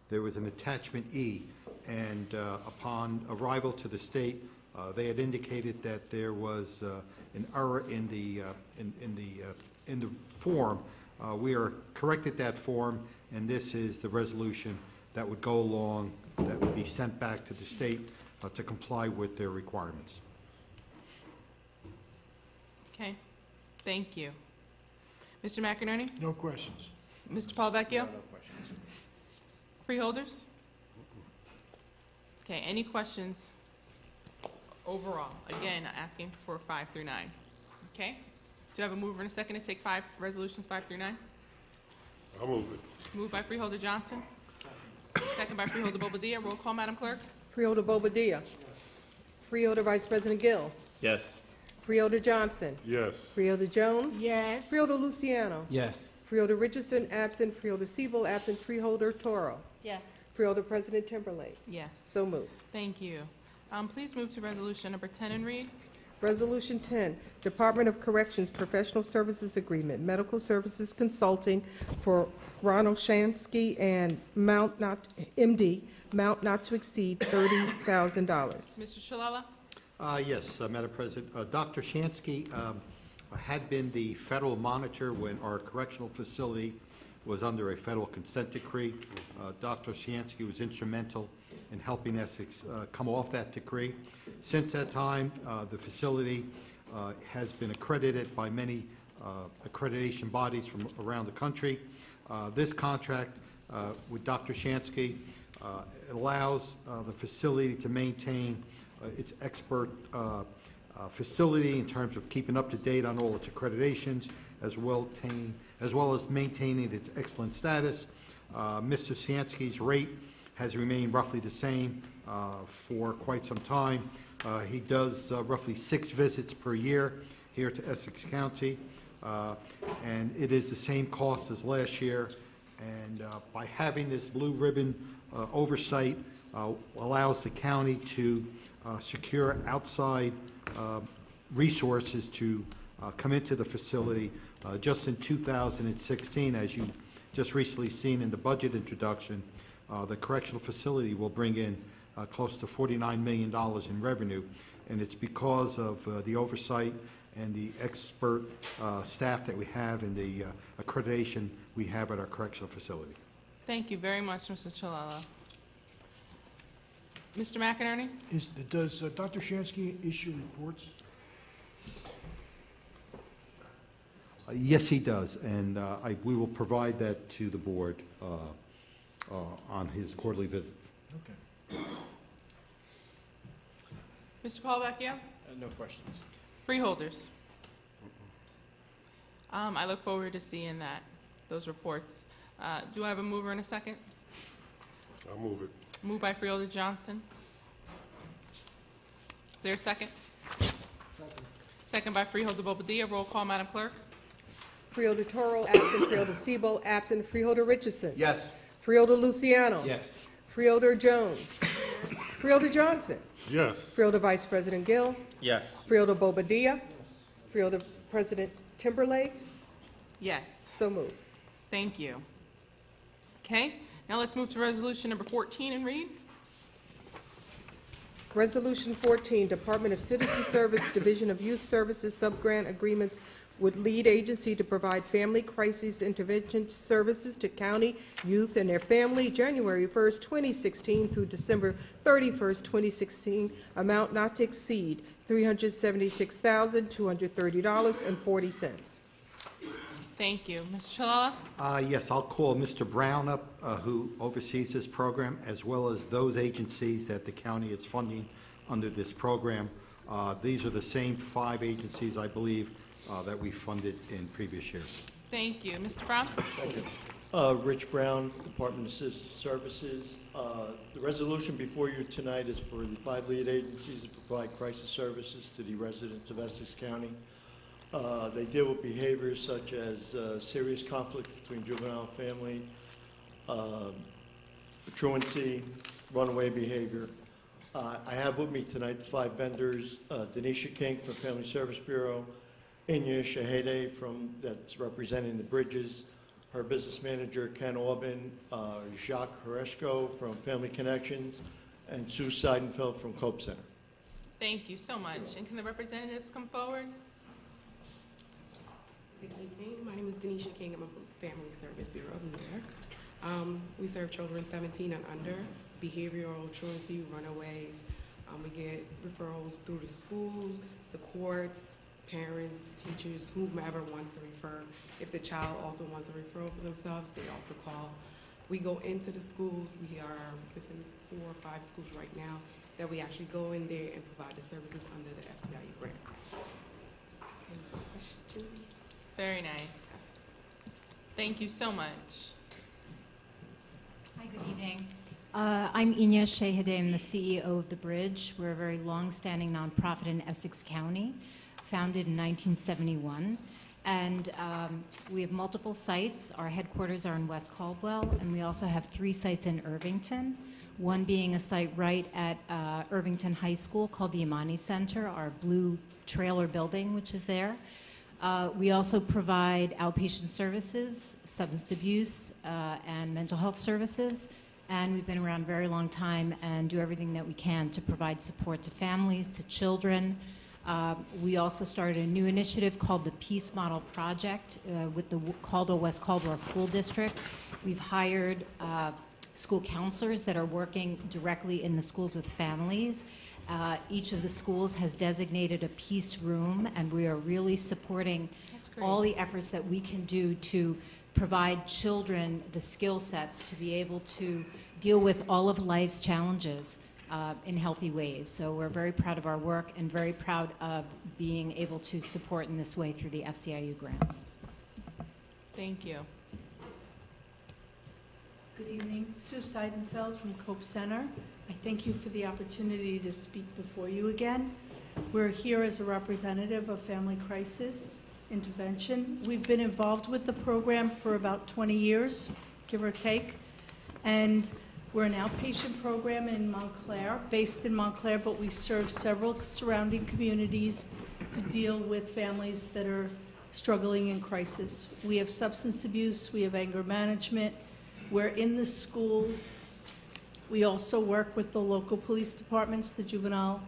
There was an attachment E, and upon arrival to the state, they had indicated that there was an error in the form. We are corrected that form, and this is the resolution that would go along, that would be sent back to the state to comply with their requirements. Okay, thank you. Mr. McInerney? No questions. Mr. Polavecchio? No questions. Freeholders? Okay, any questions overall? Again, asking for 5 through 9. Okay? Do I have a mover and a second to take resolutions 5 through 9? I'll move it. Moved by Freeholder Johnson. Second by Freeholder Bobadilla. Roll call, Madam Clerk. Freeholder Bobadilla. Freeholder Vice President Gill. Yes. Freeholder Johnson. Yes. Freeholder Jones. Yes. Freeholder Luciano. Yes. Freeholder Richardson, absent. Freeholder SEBOLD, absent. Freeholder Toro. Yes. Freeholder President Timberlake. Yes. So moved. Thank you. Please move to resolution number 10 and read. Resolution 10, Department of Corrections Professional Services Agreement, Medical Services Consulting for Ronald Shansky and MD, amount not to exceed $30,000. Mr. Shalala? Yes, Madam President. Dr. Shansky had been the federal monitor when our correctional facility was under a federal consent decree. Dr. Shansky was instrumental in helping Essex come off that decree. Since that time, the facility has been accredited by many accreditation bodies from around the country. This contract with Dr. Shansky allows the facility to maintain its expert facility in terms of keeping up to date on all its accreditations, as well as maintaining its excellent status. Mr. Shansky's rate has remained roughly the same for quite some time. He does roughly 6 visits per year here to Essex County, and it is the same cost as last year. And by having this blue ribbon oversight allows the county to secure outside resources to come into the facility. Just in 2016, as you just recently seen in the budget introduction, the correctional facility will bring in close to $49 million in revenue, and it's because of the oversight and the expert staff that we have and the accreditation we have at our correctional facility. Thank you very much, Mr. Shalala. Mr. McInerney? Does Dr. Shansky issue reports? Yes, he does, and we will provide that to the board on his quarterly visits. Okay. Mr. Paul Vecchio? No questions. Freeholders? I look forward to seeing those reports. Do I have a mover and a second? I'll move it. Moved by Freeholder Johnson. Is there a second? Second by Freeholder Bobadilla. Roll call, Madam Clerk. Freeholder Toro, absent. Freeholder SEBOLD, absent. Freeholder Richardson. Yes. Freeholder Luciano. Yes. Freeholder Jones. Freeholder Johnson. Yes. Freeholder Vice President Gill. Yes. Freeholder Bobadilla. Freeholder President Timberlake. Yes. So moved. Thank you. Okay, now let's move to resolution number 14 and read. Resolution 14, Department of Citizen Service, Division of Youth Services, subgrant agreements with lead agency to provide family crisis intervention services to county youth and their family, January 1st, 2016 through December 31st, 2016, amount not to exceed $376,230.40. Thank you. Mr. Shalala? Yes, I'll call Mr. Brown up, who oversees this program, as well as those agencies that the county is funding under this program. These are the same 5 agencies, I believe, that we funded in previous years. Thank you. Mr. Brown? Thank you. Rich Brown, Department of Citizen Services. The resolution before you tonight is for the 5 lead agencies to provide crisis services to the residents of Essex County. They deal with behaviors such as serious conflict between juvenile and family, truancy, runaway behavior. I have with me tonight the 5 vendors, Denisha King from Family Service Bureau, Inya Shahede that's representing the Bridges, her business manager Ken Aubin, Jacques Hereshko from Family Connections, and Sue Seidenfeld from Cope Center. Thank you so much. And can the representatives come forward? Good evening. My name is Denisha King. I'm from Family Service Bureau of New York. We serve children 17 and under, behavioral, truancy, runaways. We get referrals through the schools, the courts, parents, teachers, whomever wants to refer. If the child also wants a referral for themselves, they also call. We go into the schools. We are within 4 or 5 schools right now that we actually go in there and provide the services under the FTIU grant. Any questions? Very nice. Thank you so much. Hi, good evening. I'm Inya Shehadeh. I'm the CEO of The Bridge. We're a very long-standing nonprofit in Essex County, founded in 1971. And we have multiple sites. Our headquarters are in West Caldwell, and we also have 3 sites in Irvington, one being a site right at Irvington High School called the Imani Center, our blue trailer building, which is there. We also provide outpatient services, substance abuse, and mental health services. And we've been around a very long time and do everything that we can to provide support to families, to children. We also started a new initiative called the Peace Model Project with the West Caldwell School District. We've hired school counselors that are working directly in the schools with families. Each of the schools has designated a peace room, and we are really supporting all the efforts that we can do to provide children the skill sets to be able to deal with all of life's challenges in healthy ways. So we're very proud of our work and very proud of being able to support in this way through the FCIU grants. Thank you. Good evening. Sue Seidenfeld from Cope Center. I thank you for the opportunity to speak before you again. We're here as a representative of Family Crisis Intervention. We've been involved with the program for about 20 years, give or take, and we're an outpatient program in Montclair, based in Montclair, but we serve several surrounding communities to deal with families that are struggling in crisis. We have substance abuse, we have anger management, we're in the schools. We also work with the local police departments, the juvenile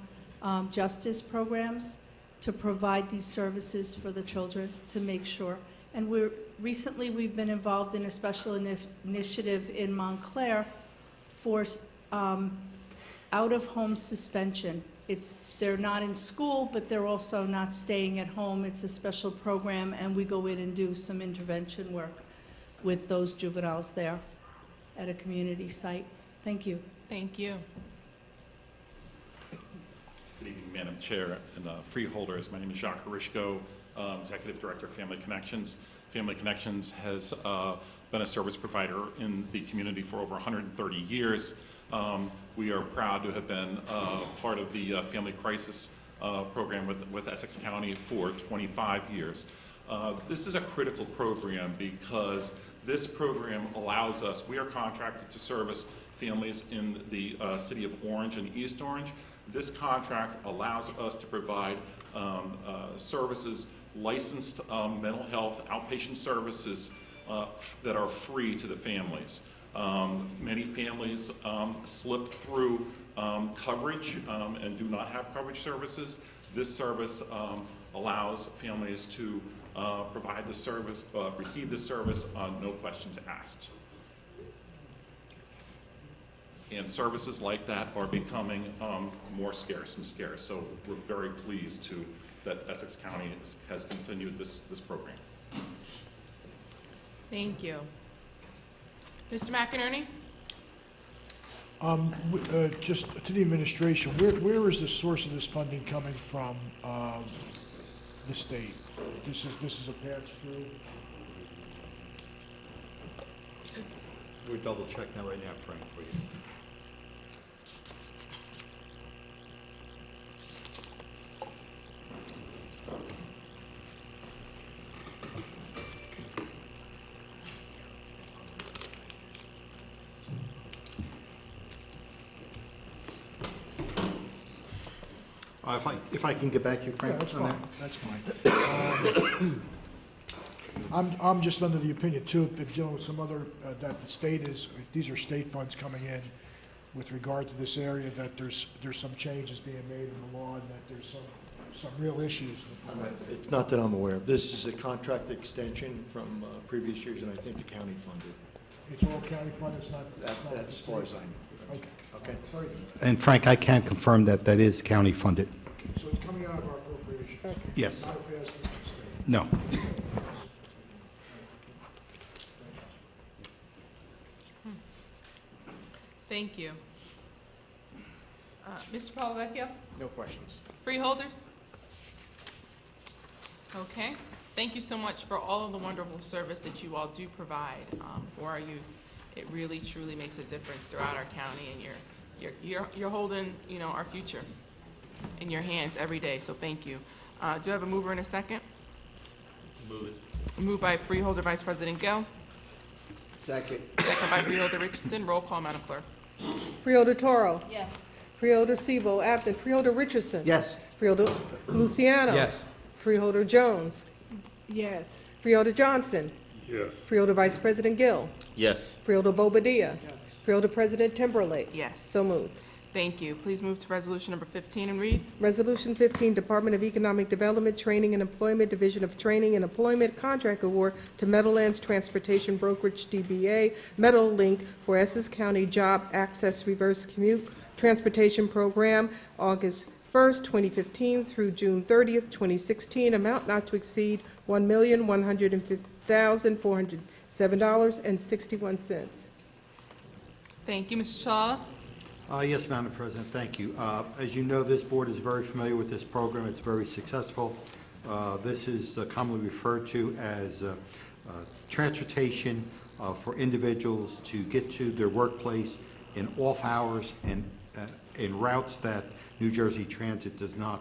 justice programs, to provide these services for the children, to make sure. And recently we've been involved in a special initiative in Montclair for out-of-home suspension. They're not in school, but they're also not staying at home. It's a special program, and we go in and do some intervention work with those juveniles there at a community site. Thank you. Thank you. Good evening, Madam Chair and freeholders. My name is Jacques Harishko, Executive Director of Family Connections. Family Connections has been a service provider in the community for over 130 years. We are proud to have been part of the Family Crisis program with Essex County for 25 years. This is a critical program because this program allows us, we are contracted to service families in the city of Orange and East Orange. This contract allows us to provide services, licensed mental health outpatient services that are free to the families. Many families slip through coverage and do not have coverage services. This service allows families to provide the service, receive the service on no questions asked. And services like that are becoming more scarce and scarce. So we're very pleased that Essex County has continued this program. Thank you. Mr. McInerney? Just to the administration, where is the source of this funding coming from the state? This is a pass-through? We'll double check that right now, Frank, for you. If I can get back to you, Frank, Yeah, that's on fine. that. That's fine. I'm just under the opinion too, that dealing with some other, that the state is, these are state funds coming in with regard to this area, that there's some changes being made in the law and that there's some real issues. It's not that I'm aware of. This is a contract extension from previous years, and I think the county funded. It's all county funded, it's not? That's as far as I know. Okay. Okay. Very good. And Frank, I can confirm that that is county funded. So it's coming out of our appropriations? Yes. Not a pass-through to the state? No. Thank you. Mr. Polavecchio? No questions. Freeholders? Okay. Thank you so much for all of the wonderful service that you all do provide for our youth It really, truly makes a difference throughout our county, and you're holding, you know, our future in your hands every day, so thank you. Do I have a mover and a second? Move it. Moved by Freeholder Vice President Gill. Second. Second by Freeholder Richardson. Roll call, Madam Clerk. Freeholder Toro. Yes. Freeholder Sebold, absent. Freeholder Richardson. Yes. Freeholder Luciano. Yes. Freeholder Jones. Yes. Freeholder Johnson. Yes. Freeholder Vice President Gill. Yes. Freeholder Bobadilla. Freeholder President Timberlake. Yes. So moved. Thank you. Please move to resolution number 15 and read. Resolution 15, Department of Economic Development, Training and Employment, Division of Training and Employment, Contract Award to Meadowlands Transportation Brokerage, DBA, Meadow Link for Essex County Job Access Reverse Commute Transportation Program, August 1st, 2015 through June 30th, 2016, amount not to exceed $1,150,407.61. Thank you. Mr. Chawla? Yes, Madam President, thank you. As you know, this board is very familiar with this program. It's very successful. This is commonly referred to as transportation for individuals to get to their workplace in off hours and in routes that New Jersey Transit does not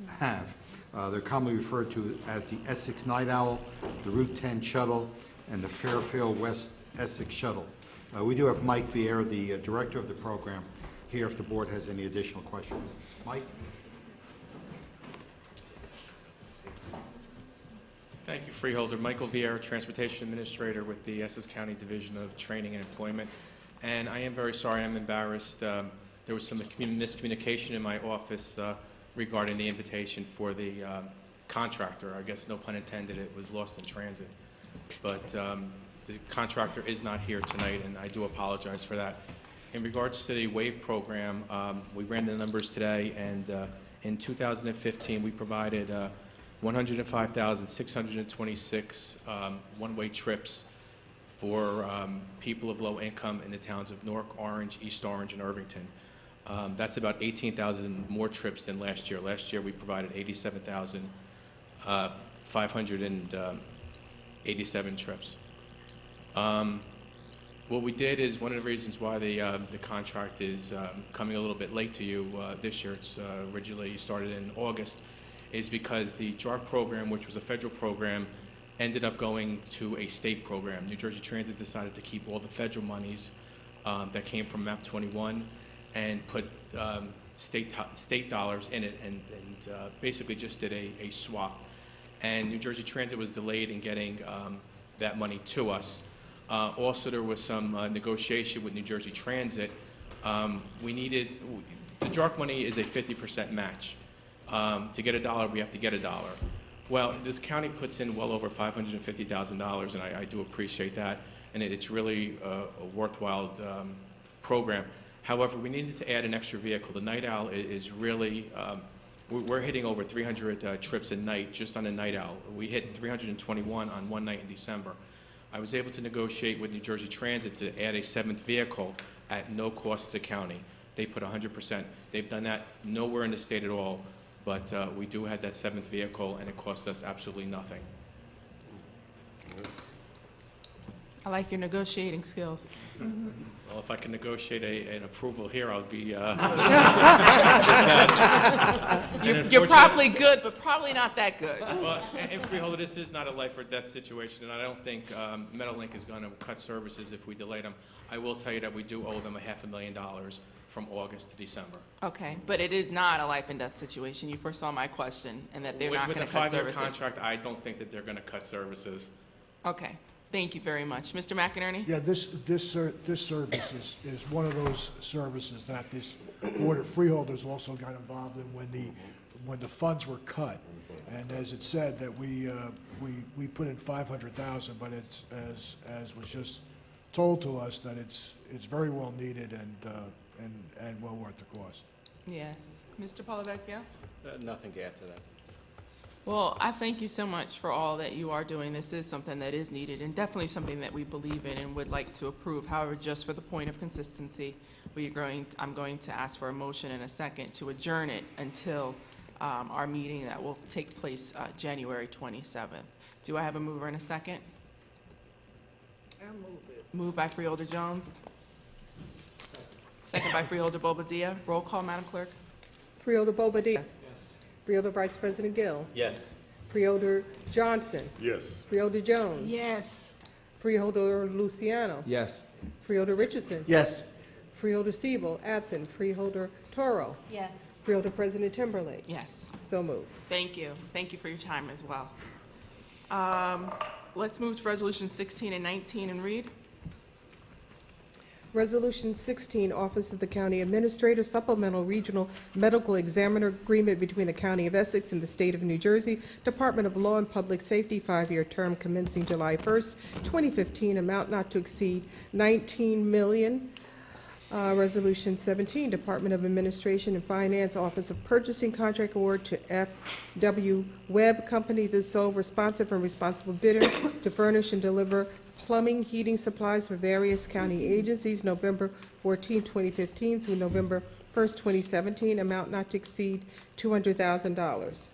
have. They're commonly referred to as the Essex Night Owl, the Route 10 Shuttle, and the Fairfield West Essex Shuttle. We do have Mike Vieira, the director of the program, here if the board has any additional questions. Mike? Thank you, Freeholder. Michael Vieira, Transportation Administrator with the Essex County Division of Training and Employment. And I am very sorry, I'm embarrassed. There was some miscommunication in my office regarding the invitation for the contractor. I guess, no pun intended, it was lost in transit. But the contractor is not here tonight, and I do apologize for that. In regards to the WAVE program, we ran the numbers today, and in 2015, we provided 105,626 one-way trips for people of low income in the towns of Newark, Orange, East Orange, and Irvington. That's about 18,000 more trips than last year. Last year, we provided 87,587 trips. What we did is, one of the reasons why the contract is coming a little bit late to you this year, it's originally started in August, is because the JARC program, which was a federal program, ended up going to a state program. New Jersey Transit decided to keep all the federal monies that came from MAP 21 and put state dollars in it, and basically just did a swap. And New Jersey Transit was delayed in getting that money to us. Also, there was some negotiation with New Jersey Transit. We needed, the JARC money is a 50% match. To get $1, we have to get $1. Well, this county puts in well over $550,000, and I do appreciate that, and it's really a worthwhile program. However, we needed to add an extra vehicle. The Night Owl is really, we're hitting over 300 trips a night just on the Night Owl. We hit 321 on one night in December. I was able to negotiate with New Jersey Transit to add a 7th vehicle at no cost to the county. They put 100%. They've done that nowhere in the state at all, but we do have that 7th vehicle, and it cost us absolutely nothing. I like your negotiating skills. Well, if I can negotiate an approval here, I'll be You're probably good, but probably not that good. Well, and Freeholder, this is not a life or death situation, and I don't think Meadowlink is going to cut services if we delay them. I will tell you that we do owe them $500,000 from August to December. Okay, but it is not a life and death situation. You foresaw my question, and that they're not going to cut services. With a 5-year contract, I don't think that they're going to cut services. Okay. Thank you very much. Mr. McInerney? Yeah, this service is one of those services that this board of freeholders also got involved in when the funds were cut. And as it said, that we put in $500,000, but it's as was just told to us that it's very well needed and well worth the cost. Yes. Mr. Polavecchio? Nothing to add to that. Well, I thank you so much for all that you are doing. This is something that is needed and definitely something that we believe in and would like to approve. However, just for the point of consistency, I'm going to ask for a motion and a second to adjourn it until our meeting that will take place January 27th. Do I have a mover and a second? I move it. Moved by Freeholder Jones. Second by Freeholder Bobadilla. Roll call, Madam Clerk. Freeholder Bobadilla. Yes. Freeholder Vice President Gill. Yes. Freeholder Johnson. Yes. Freeholder Jones. Yes. Freeholder Luciano. Yes. Freeholder Richardson. Yes. Freeholder SEBOLD, absent. Freeholder TORO. Yes. Freeholder President Timberlake. Yes. So moved. Thank you. Thank you for your time as well. Let's move to Resolution 16 and 19 and read. Resolution 16, Office of the County Administrator, Supplemental Regional Medical Examiner Agreement between the County of Essex and the State of New Jersey, Department of Law and Public Safety, 5-year term commencing July 1st, 2015, amount not to exceed $19 million. Resolution 17, Department of Administration and Finance, Office of Purchasing Contract Award to F.W. Webb Company, the sole responsive and responsible bidder to furnish and deliver plumbing, heating supplies for various county agencies, November 14, 2015 through November 1st, 2017, amount not to exceed $200,000.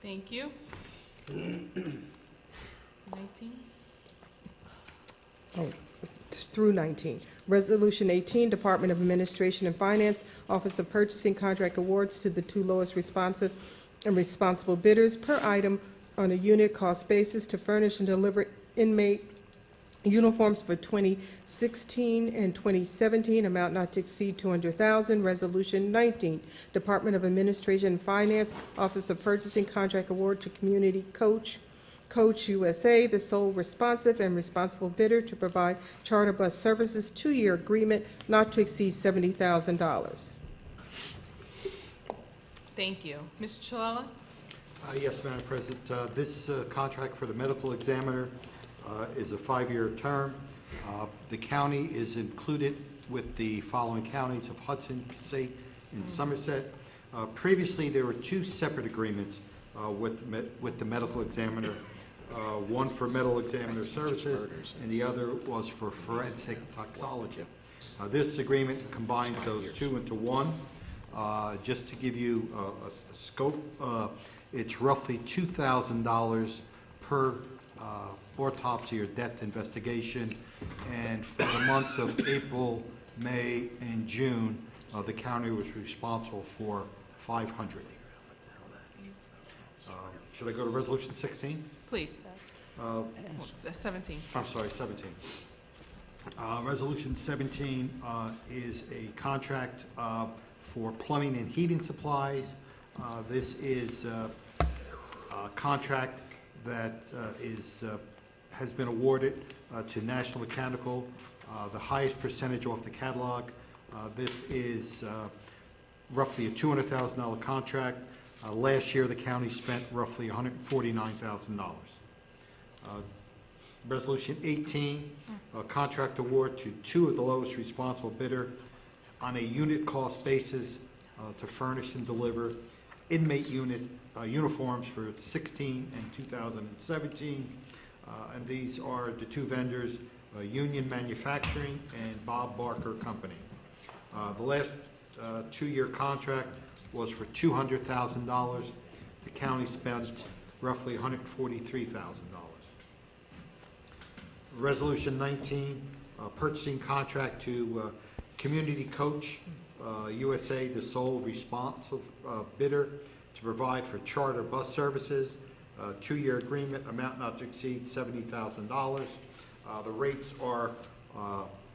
Thank you. 19? Oh, it's through 19. Resolution 18, Department of Administration and Finance, Office of Purchasing Contract Awards to the two lowest responsive and responsible bidders per item on a unit cost basis to furnish and deliver inmate uniforms for 2016 and 2017, amount not to exceed $200,000. Resolution 19, Department of Administration and Finance, Office of Purchasing Contract Award to Community Coach USA, the sole responsive and responsible bidder to provide charter bus services, 2-year agreement not to exceed $70,000. Thank you. Mr. Chilella? Yes, Madam President. This contract for the medical examiner is a 5-year term. The county is included with the following counties of Hudson, Passaic, and Somerset. Previously, there were 2 separate agreements with the medical examiner, one for medical examiner services and the other was for forensic toxology. This agreement combines those 2 into one. Just to give you a scope, it's roughly $2,000 per autopsy or death investigation, and for the months of April, May, and June, the county was responsible for 500. Should I go to Resolution 16? Please. 17. I'm sorry, 17. Resolution 17 is a contract for plumbing and heating supplies. This is a contract that has been awarded to National Mechanical, the highest percentage off the catalog. This is roughly a $200,000 contract. Last year, the county spent roughly $149,000. Resolution 18, a contract award to 2 of the lowest responsible bidder on a unit cost basis to furnish and deliver inmate uniforms for 16 and 2017. And these are the 2 vendors, Union Manufacturing and Bob Barker Company. The last 2-year contract was for $200,000. The county spent roughly $143,000. Resolution 19, purchasing contract to Community Coach USA, the sole responsive bidder to provide for charter bus services, 2-year agreement, amount not to exceed $70,000. The rates are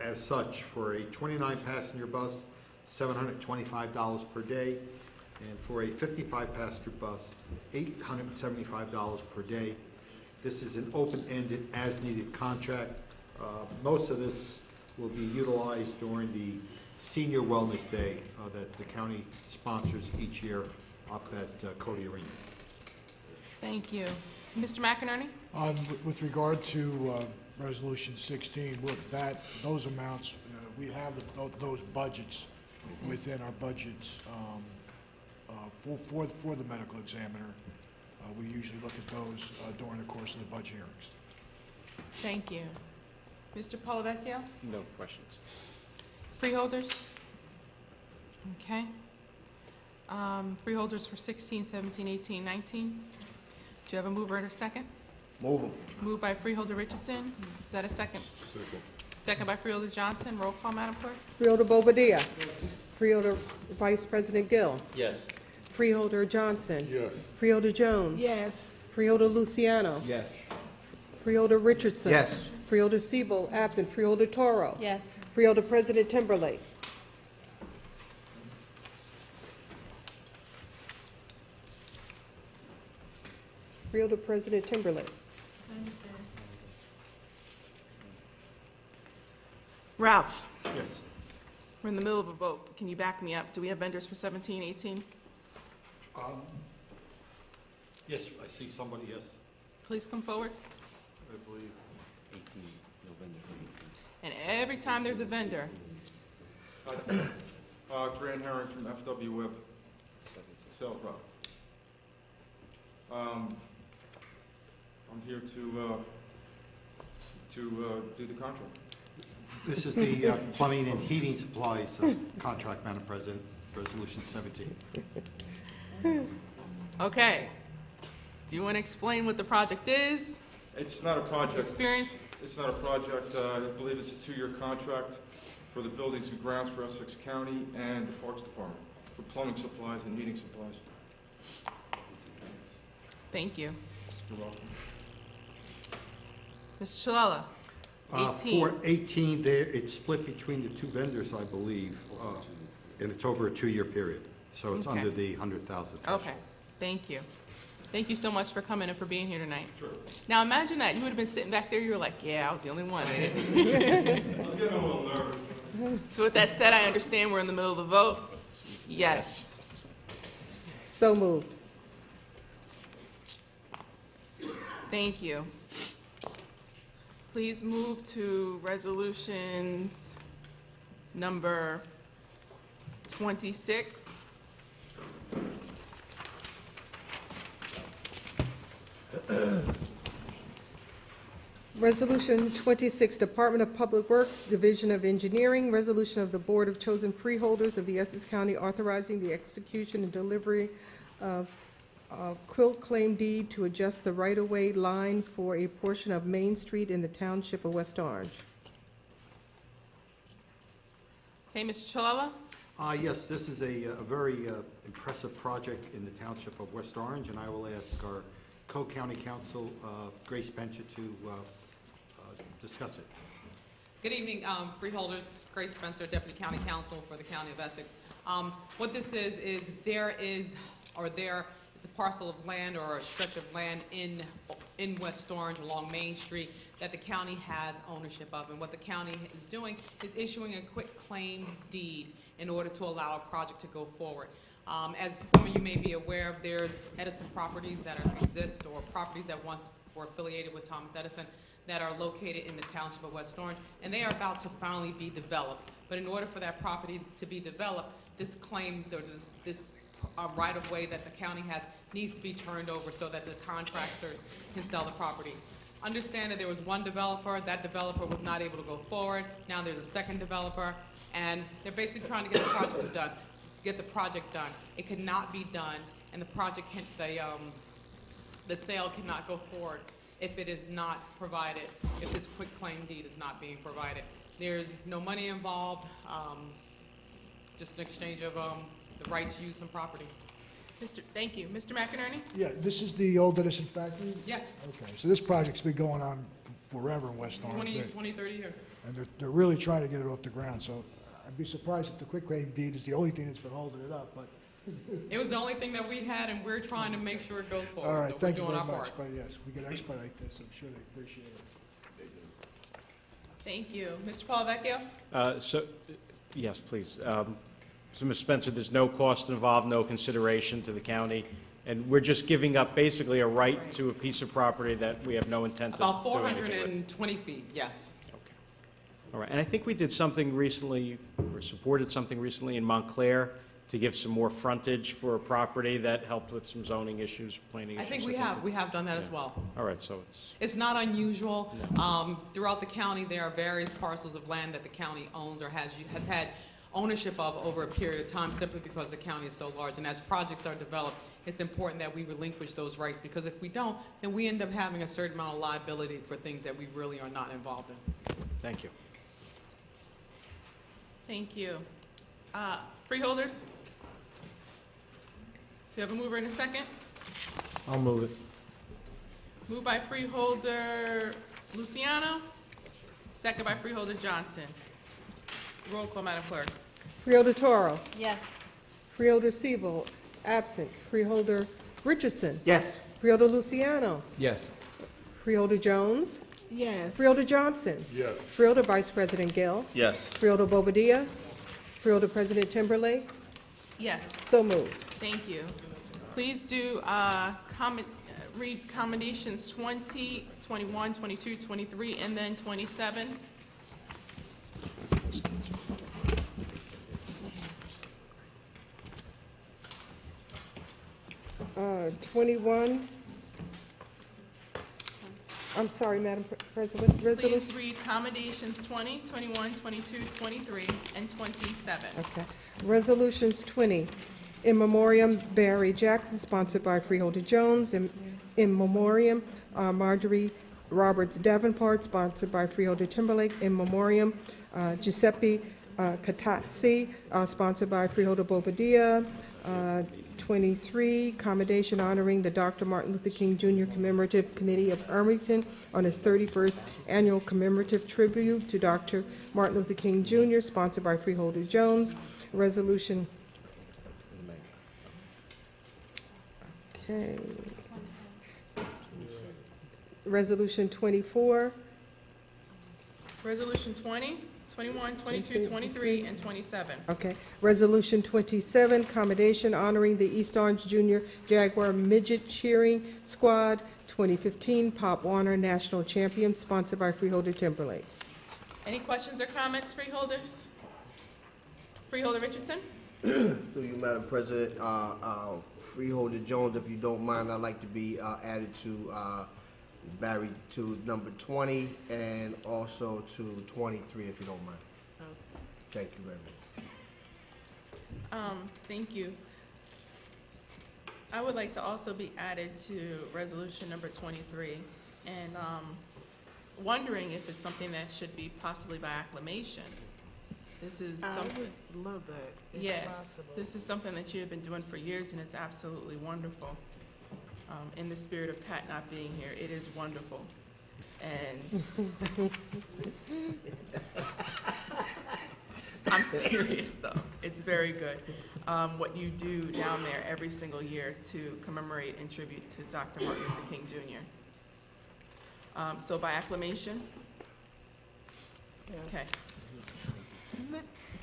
as such: for a 29-passenger bus, $725 per day, and for a 55-passenger bus, $875 per day. This is an open-ended, as-needed contract. Most of this will be utilized during the Senior Wellness Day that the county sponsors each year up at Cody Arena. Thank you. Mr. McInerney? With regard to Resolution 16, look, those amounts, we have those budgets within our budgets for the medical examiner. We usually look at those during the course of the budget hearings. Thank you. Mr. Polavecchio? No questions. Freeholders? Okay. Freeholders for 16, 17, 18, 19. Do you have a mover and a second? Move them. Moved by Freeholder Richardson. Is that a second? Second. Second by Freeholder Johnson. Roll call, Madam Clerk. Freeholder Bobadilla. Freeholder Vice President Gill. Yes. Freeholder Johnson. Yes. Freeholder Jones. Yes. Freeholder Luciano. Yes. Freeholder Richardson. Yes. Freeholder SEBOLD, absent. Freeholder Toro. Yes. Freeholder President Timberlake. Freeholder President Timberlake. I understand. Ralph, Yes. we're in the middle of a vote. Can you back me up? Do we have vendors for 17, 18? Yes, I see somebody, yes. Please come forward. I believe. And every time there's a vendor, Grant Herring from FW Web Sales Rep. I'm here to do the contract. This is the plumbing and heating supplies contract, Madam President, Resolution 17. okay. Do you want to explain what the project is? It's not a project. Experience? It's not a project. I believe it's a 2-year contract for the buildings and grounds for Essex County and the Parks Department for plumbing supplies and heating supplies. Thank you. You're welcome. Mr. Chilella, 18. For 18, it's split between the two vendors, I believe, and it's over a 2-year period. So it's Okay. under the 100,000 threshold. Okay, thank you. Thank you so much for coming and for being here tonight. Sure. Now imagine that, you would have been sitting back there, you were like, yeah, I was the only one. I'm getting a little nervous. So with that said, I understand we're in the middle of the vote. Yes. So moved. Thank you. Please move to resolutions number 26. Resolution 26, Department of Public Works, Division of Engineering, resolution of the Board of Chosen Freeholders of the Essex County authorizing the execution and delivery of a quilt claim deed to adjust the right-of-way line for a portion of Main Street in the Township of West Orange. Okay, Mr. Chilella? Yes, this is a very impressive project in the Township of West Orange, and I will ask our co-county counsel, Grace Bencha, to discuss it. Good evening, freeholders. Grace Spencer, Deputy County Counsel for the County of Essex. What this is there is a parcel of land or a stretch of land in West Orange along Main Street that the county has ownership of. And what the county is doing is issuing a quick claim deed in order to allow a project to go forward. As some of you may be aware of, there's Edison properties that exist, or properties that once were affiliated with Thomas Edison, that are located in the Township of West Orange, and they are about to finally be developed. But in order for that property to be developed, this claim, this right-of-way that the county has needs to be turned over so that the contractors can sell the property. Understand that there was one developer. That developer was not able to go forward. Now there's a second developer, and they're basically trying to get the project done. It could not be done, and the project can, the sale cannot go forward if it is not provided, if this quick claim deed is not being provided. There's no money involved, just an exchange of the right to use some property. Thank you. Mr. McInerney? Yeah, this is the old Edison factory? Yes. Okay, so this project's been going on forever in West Orange. 20, 30 years. And they're really trying to get it off the ground, so I'd be surprised if the quick claim deed is the only thing that's been holding it up, but. It was the only thing that we had, and we're trying to make sure it goes forward. All right, so thank you we're doing very our much, part. but yes, we can expedite this, I'm sure they appreciate it. Thank you. Mr. Palavecchio? Yes, please. So, Ms. Spencer, there's no cost involved, no consideration to the county, and we're just giving up basically a right to a piece of property that we have no intent About to do anything with. 420 feet, yes. All right, and I think we did something recently, or supported something recently in Montclair to give some more frontage for a property that helped with some zoning issues, planning I issues. think we have done that as well. All right, so It's not unusual. Throughout the county, there are various parcels of land that the county owns or has had ownership of over a period of time simply because the county is so large. And as projects are developed, it's important that we relinquish those rights, because if we don't, then we end up having a certain amount of liability for things that we really are not involved in. Thank you. Thank you. Freeholders? Do you have a mover in a second? I'll move it. Moved by Freeholder Luciano, second by Freeholder Johnson. Roll call, Madam Clerk. Freeholder Toro. Yes. Freeholder Sebold, absent. Freeholder Richardson. Yes. Freeholder Luciano. Yes. Freeholder Jones. Yes. Freeholder Johnson. Yes. Freeholder Vice President Gill. Yes. Freeholder Bobadilla. Freeholder President Timberlake. Yes. So moved. Thank you. Please do read commendations 20, 21, 22, 23, and then 27. 21. I'm sorry, Madam President. Resolution. Please read commendations 20, 21, 22, 23, and 27. Okay. Resolutions 20. In memoriam Barry Jackson, sponsored by Freeholder Jones. In memoriam Marjorie Roberts Davenport, sponsored by Freeholder Timberlake. In memoriam Giuseppe Catazzi, sponsored by Freeholder Bobadilla. 23, commendation honoring the Dr. Martin Luther King Jr. Commemorative Committee of Irvington on his 31st annual commemorative tribute to Dr. Martin Luther King Jr., sponsored by Freeholder Jones. Resolution. Okay. Resolution 24. Resolution 20, 21, 22, 23, and 27. Okay. Resolution 27, commendation honoring the East Orange Junior Jaguar Midget Cheering Squad 2015 Pop Warner National Champion, sponsored by Freeholder Timberlake. Any questions or comments, freeholders? Freeholder Richardson? Through you, Madam President, Freeholder Jones, if you don't mind, I'd like to be added to Barry to number 20 and also to 23, if you don't mind. Thank you very much. Thank you. I would like to also be added to resolution number 23, and wondering if it's something that should be possibly by acclamation. This is something. I would love that. if Yes, possible. this is something that you have been doing for years, and it's absolutely wonderful. In the spirit of Pat not being here, it is wonderful. And I'm serious, though. It's very good. What you do down there every single year to commemorate and tribute to Dr. Martin Luther King Jr. So by acclamation? Yes. Okay.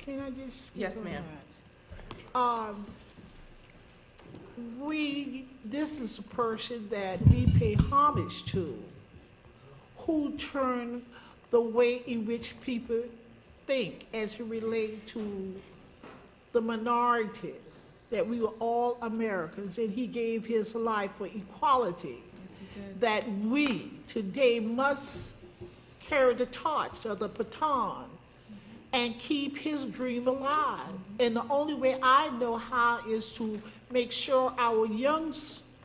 Can I just speak Yes, on ma'am. that? This is a person that we pay homage to, who turned the way in which people think as it relates to the minorities, that we were all Americans, and he gave his life for equality. Yes, he did. That we today must carry the torch or the baton and keep his dream alive. And the only way I know how is to make sure our young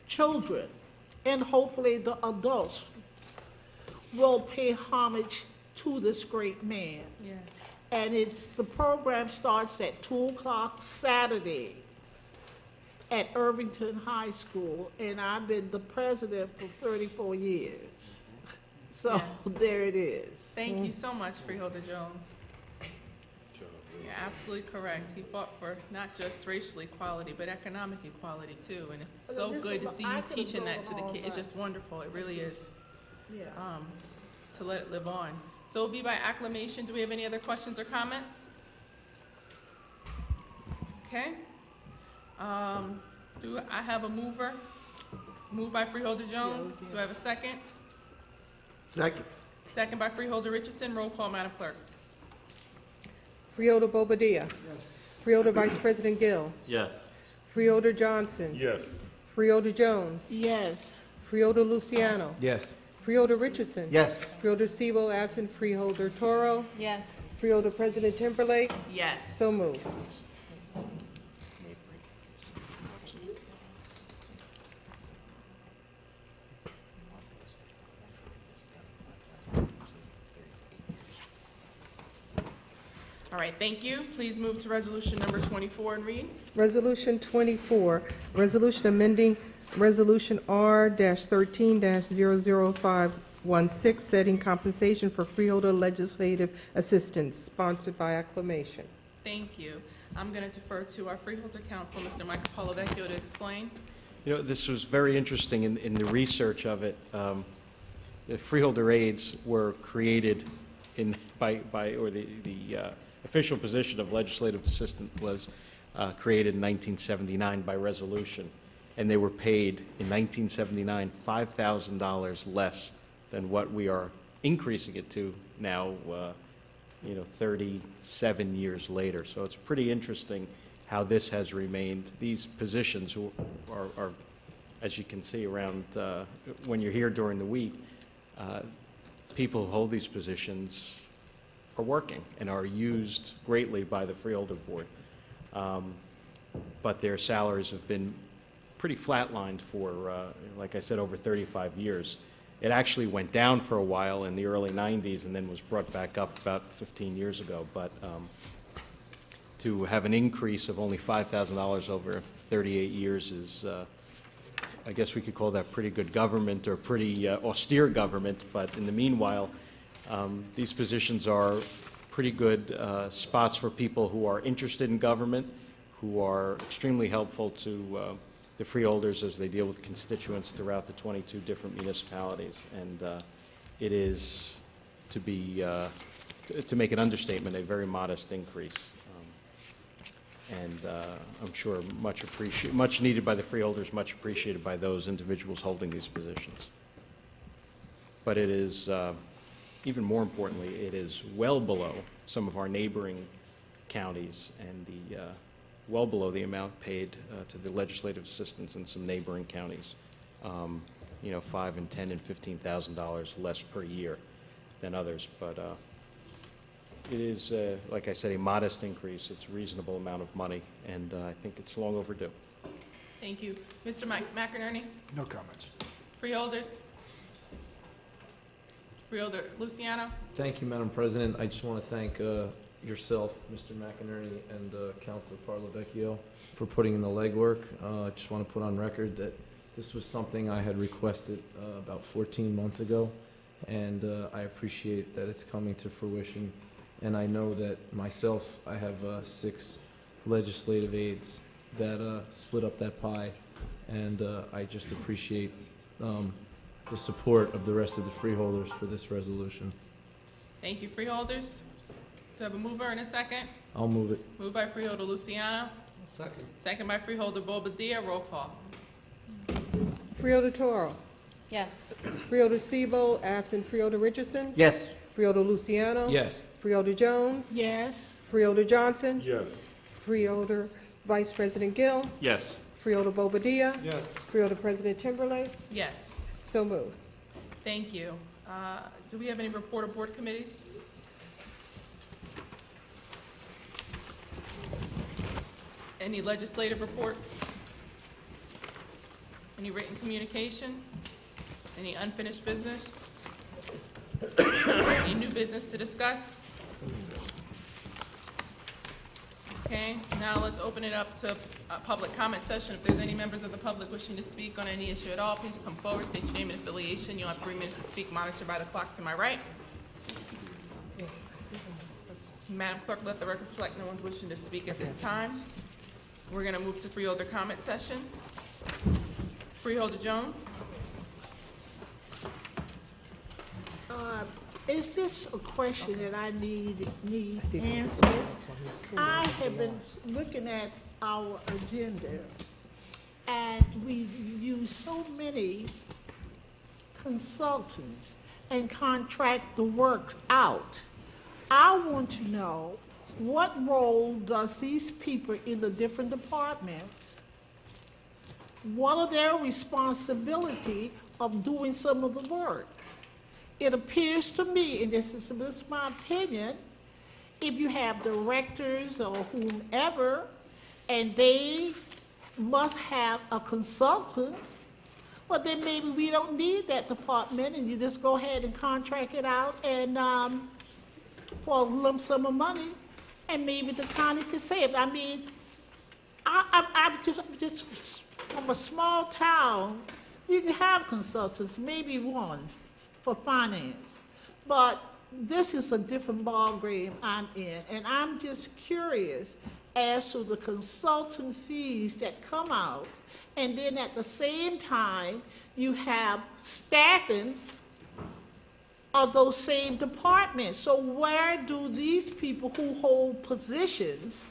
children and hopefully the adults will pay homage to this great man. Yes. And the program starts at 2 o'clock Saturday at Irvington High School, and I've been the president for 34 years. So Yes. there it is. Thank you so much, Freeholder Jones. You're absolutely correct. He fought for not just racial equality, but economic equality too. And it's so good to see you teaching that to the kids. It's just wonderful. It really is. Yeah. To let it live on. So it'll be by acclamation. Do we have any other questions or comments? Okay. Do I have a mover? Moved by Freeholder Jones. Do I have a second? Second. Second by Freeholder Richardson. Roll call, Madam Clerk. Freeholder Bobadilla. Freeholder Vice President Gill. Yes. Freeholder Johnson. Yes. Freeholder Jones. Yes. Freeholder Luciano. Yes. Freeholder Richardson. Yes. Freeholder Sebold, absent. Freeholder Toro. Yes. Freeholder President Timberlake? Yes. So moved. All right, thank you. Please move to resolution number 24 and read. Resolution 24, resolution amending Resolution R-13-00516, setting compensation for freeholder legislative assistants, sponsored by acclamation. Thank you. I'm going to defer to our freeholder counsel, Mr. Michael Polovecchio, to explain. You know, this was very interesting in the research of it. The freeholder aides were created the official position of legislative assistant was created in 1979 by resolution, and they were paid in 1979 $5,000 less than what we are increasing it to now, 37 years later. So it's pretty interesting how this has remained. These positions are as you can see around, when you're here during the week, people who hold these positions are working and are used greatly by the Freeholder Board. But their salaries have been pretty flatlined for, like I said, over 35 years. It actually went down for a while in the early 90s and then was brought back up about 15 years ago. But to have an increase of only $5,000 over 38 years is, I guess we could call that pretty good government or pretty austere government. But in the meanwhile, these positions are pretty good spots for people who are interested in government, who are extremely helpful to the freeholders as they deal with constituents throughout the 22 different municipalities. And it is, to make an understatement, a very modest increase. And I'm sure much needed by the freeholders, much appreciated by those individuals holding these positions. But it is, even more importantly, it is well below some of our neighboring counties and well below the amount paid to the legislative assistants in some neighboring counties. $5,000 and $10,000 and $15,000 less per year than others. But it is, like I said, a modest increase. It's a reasonable amount of money, and I think it's long overdue. Thank you. Mr. McInerney? No comments. Freeholders? Freeholder Luciano? Thank you, Madam President. I just want to thank yourself, Mr. McInerney, and Councilor Parlavecchio for putting in the legwork. I just want to put on record that this was something I had requested about 14 months ago, and I appreciate that it's coming to fruition. And I know that myself, I have 6 legislative aides that split up that pie, and I just appreciate the support of the rest of the freeholders for this resolution. Thank you, freeholders. Do I have a mover and a second? I'll move it. Moved by freeholder Luciano. Second. Second by freeholder Bobadilla. Roll call. Freeholder Toro? Yes. Freeholder Sebold, absent Freeholder Richardson? Yes. Freeholder Luciano? Yes. Freeholder Jones? Yes. Freeholder Johnson? Yes. Freeholder Vice President Gill? Yes. Freeholder Bobadilla? Yes. Freeholder President Timberlake? Yes. So moved. Thank you. Do we have any report of board committees? Any legislative reports? Any written communication? Any unfinished business? Any new business to discuss? Okay, now let's open it up to a public comment session. If there's any members of the public wishing to speak on any issue at all, please come forward, state your name and affiliation. You'll have 3 minutes to speak, monitored by the clock to my right. Madam Clerk, let the record reflect no one's wishing to speak at this time. We're going to move to freeholder comment session. Freeholder Jones. Is this a question that I need answered? I have been looking at our agenda, and we use so many consultants and contract the work out. I want to know, what role does these people in the different departments, what are their responsibility of doing some of the work? It appears to me, and this is my opinion, if you have directors or whomever, and they must have a consultant, well, then maybe we don't need that department, and you just go ahead and contract it out and for a lump sum of money, and maybe the county could save. I mean, I'm just from a small town. You can have consultants, maybe one for finance, but this is a different ballgame I'm in, and I'm just curious as to the consultant fees that come out, and then at the same time, you have staffing of those same departments. So where do these people who hold positions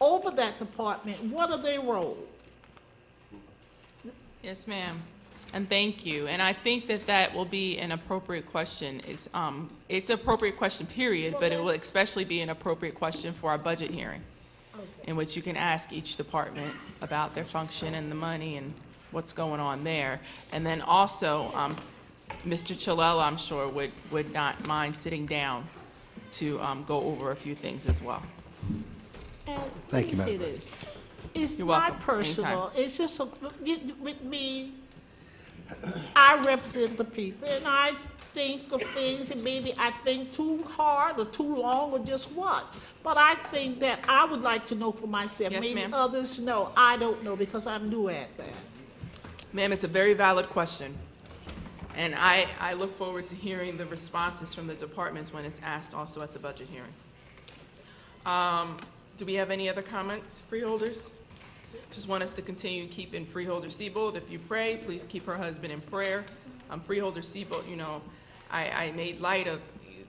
over that department, what are their roles? Yes, ma'am. And thank you. And I think that that will be an appropriate question. It's an appropriate question, period, but it will especially be an appropriate question for our budget hearing, in which you can ask each department about their function and the money and what's going on there. And then also, Mr. Chilella, I'm sure, would not mind sitting down to go over a few things as well. Thank you, Madam President. It's You're not welcome. personal. Anytime. It's just with me, I represent the people, and I think of things, and maybe I think too hard or too long or just once. But I think that I would like to know for myself. Yes, maybe ma'am. others know. I don't know because I'm new at that. Ma'am, it's a very valid question. And I look forward to hearing the responses from the departments when it's asked also at the budget hearing. Do we have any other comments, freeholders? Just want us to continue keeping Freeholder Sebold. If you pray, please keep her husband in prayer. Freeholder Sebold, you know, I made light of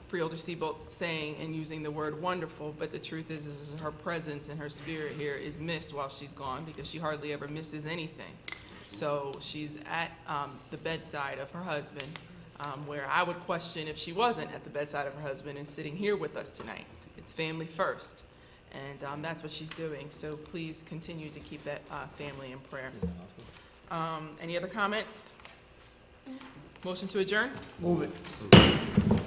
Freeholder Sebold saying and using the word wonderful, but the truth is her presence and her spirit here is missed while she's gone, because she hardly ever misses anything. So she's at the bedside of her husband, where I would question if she wasn't at the bedside of her husband and sitting here with us tonight. It's family first. And that's what she's doing. So please continue to keep that family in prayer. Any other comments? Motion to adjourn? Move it.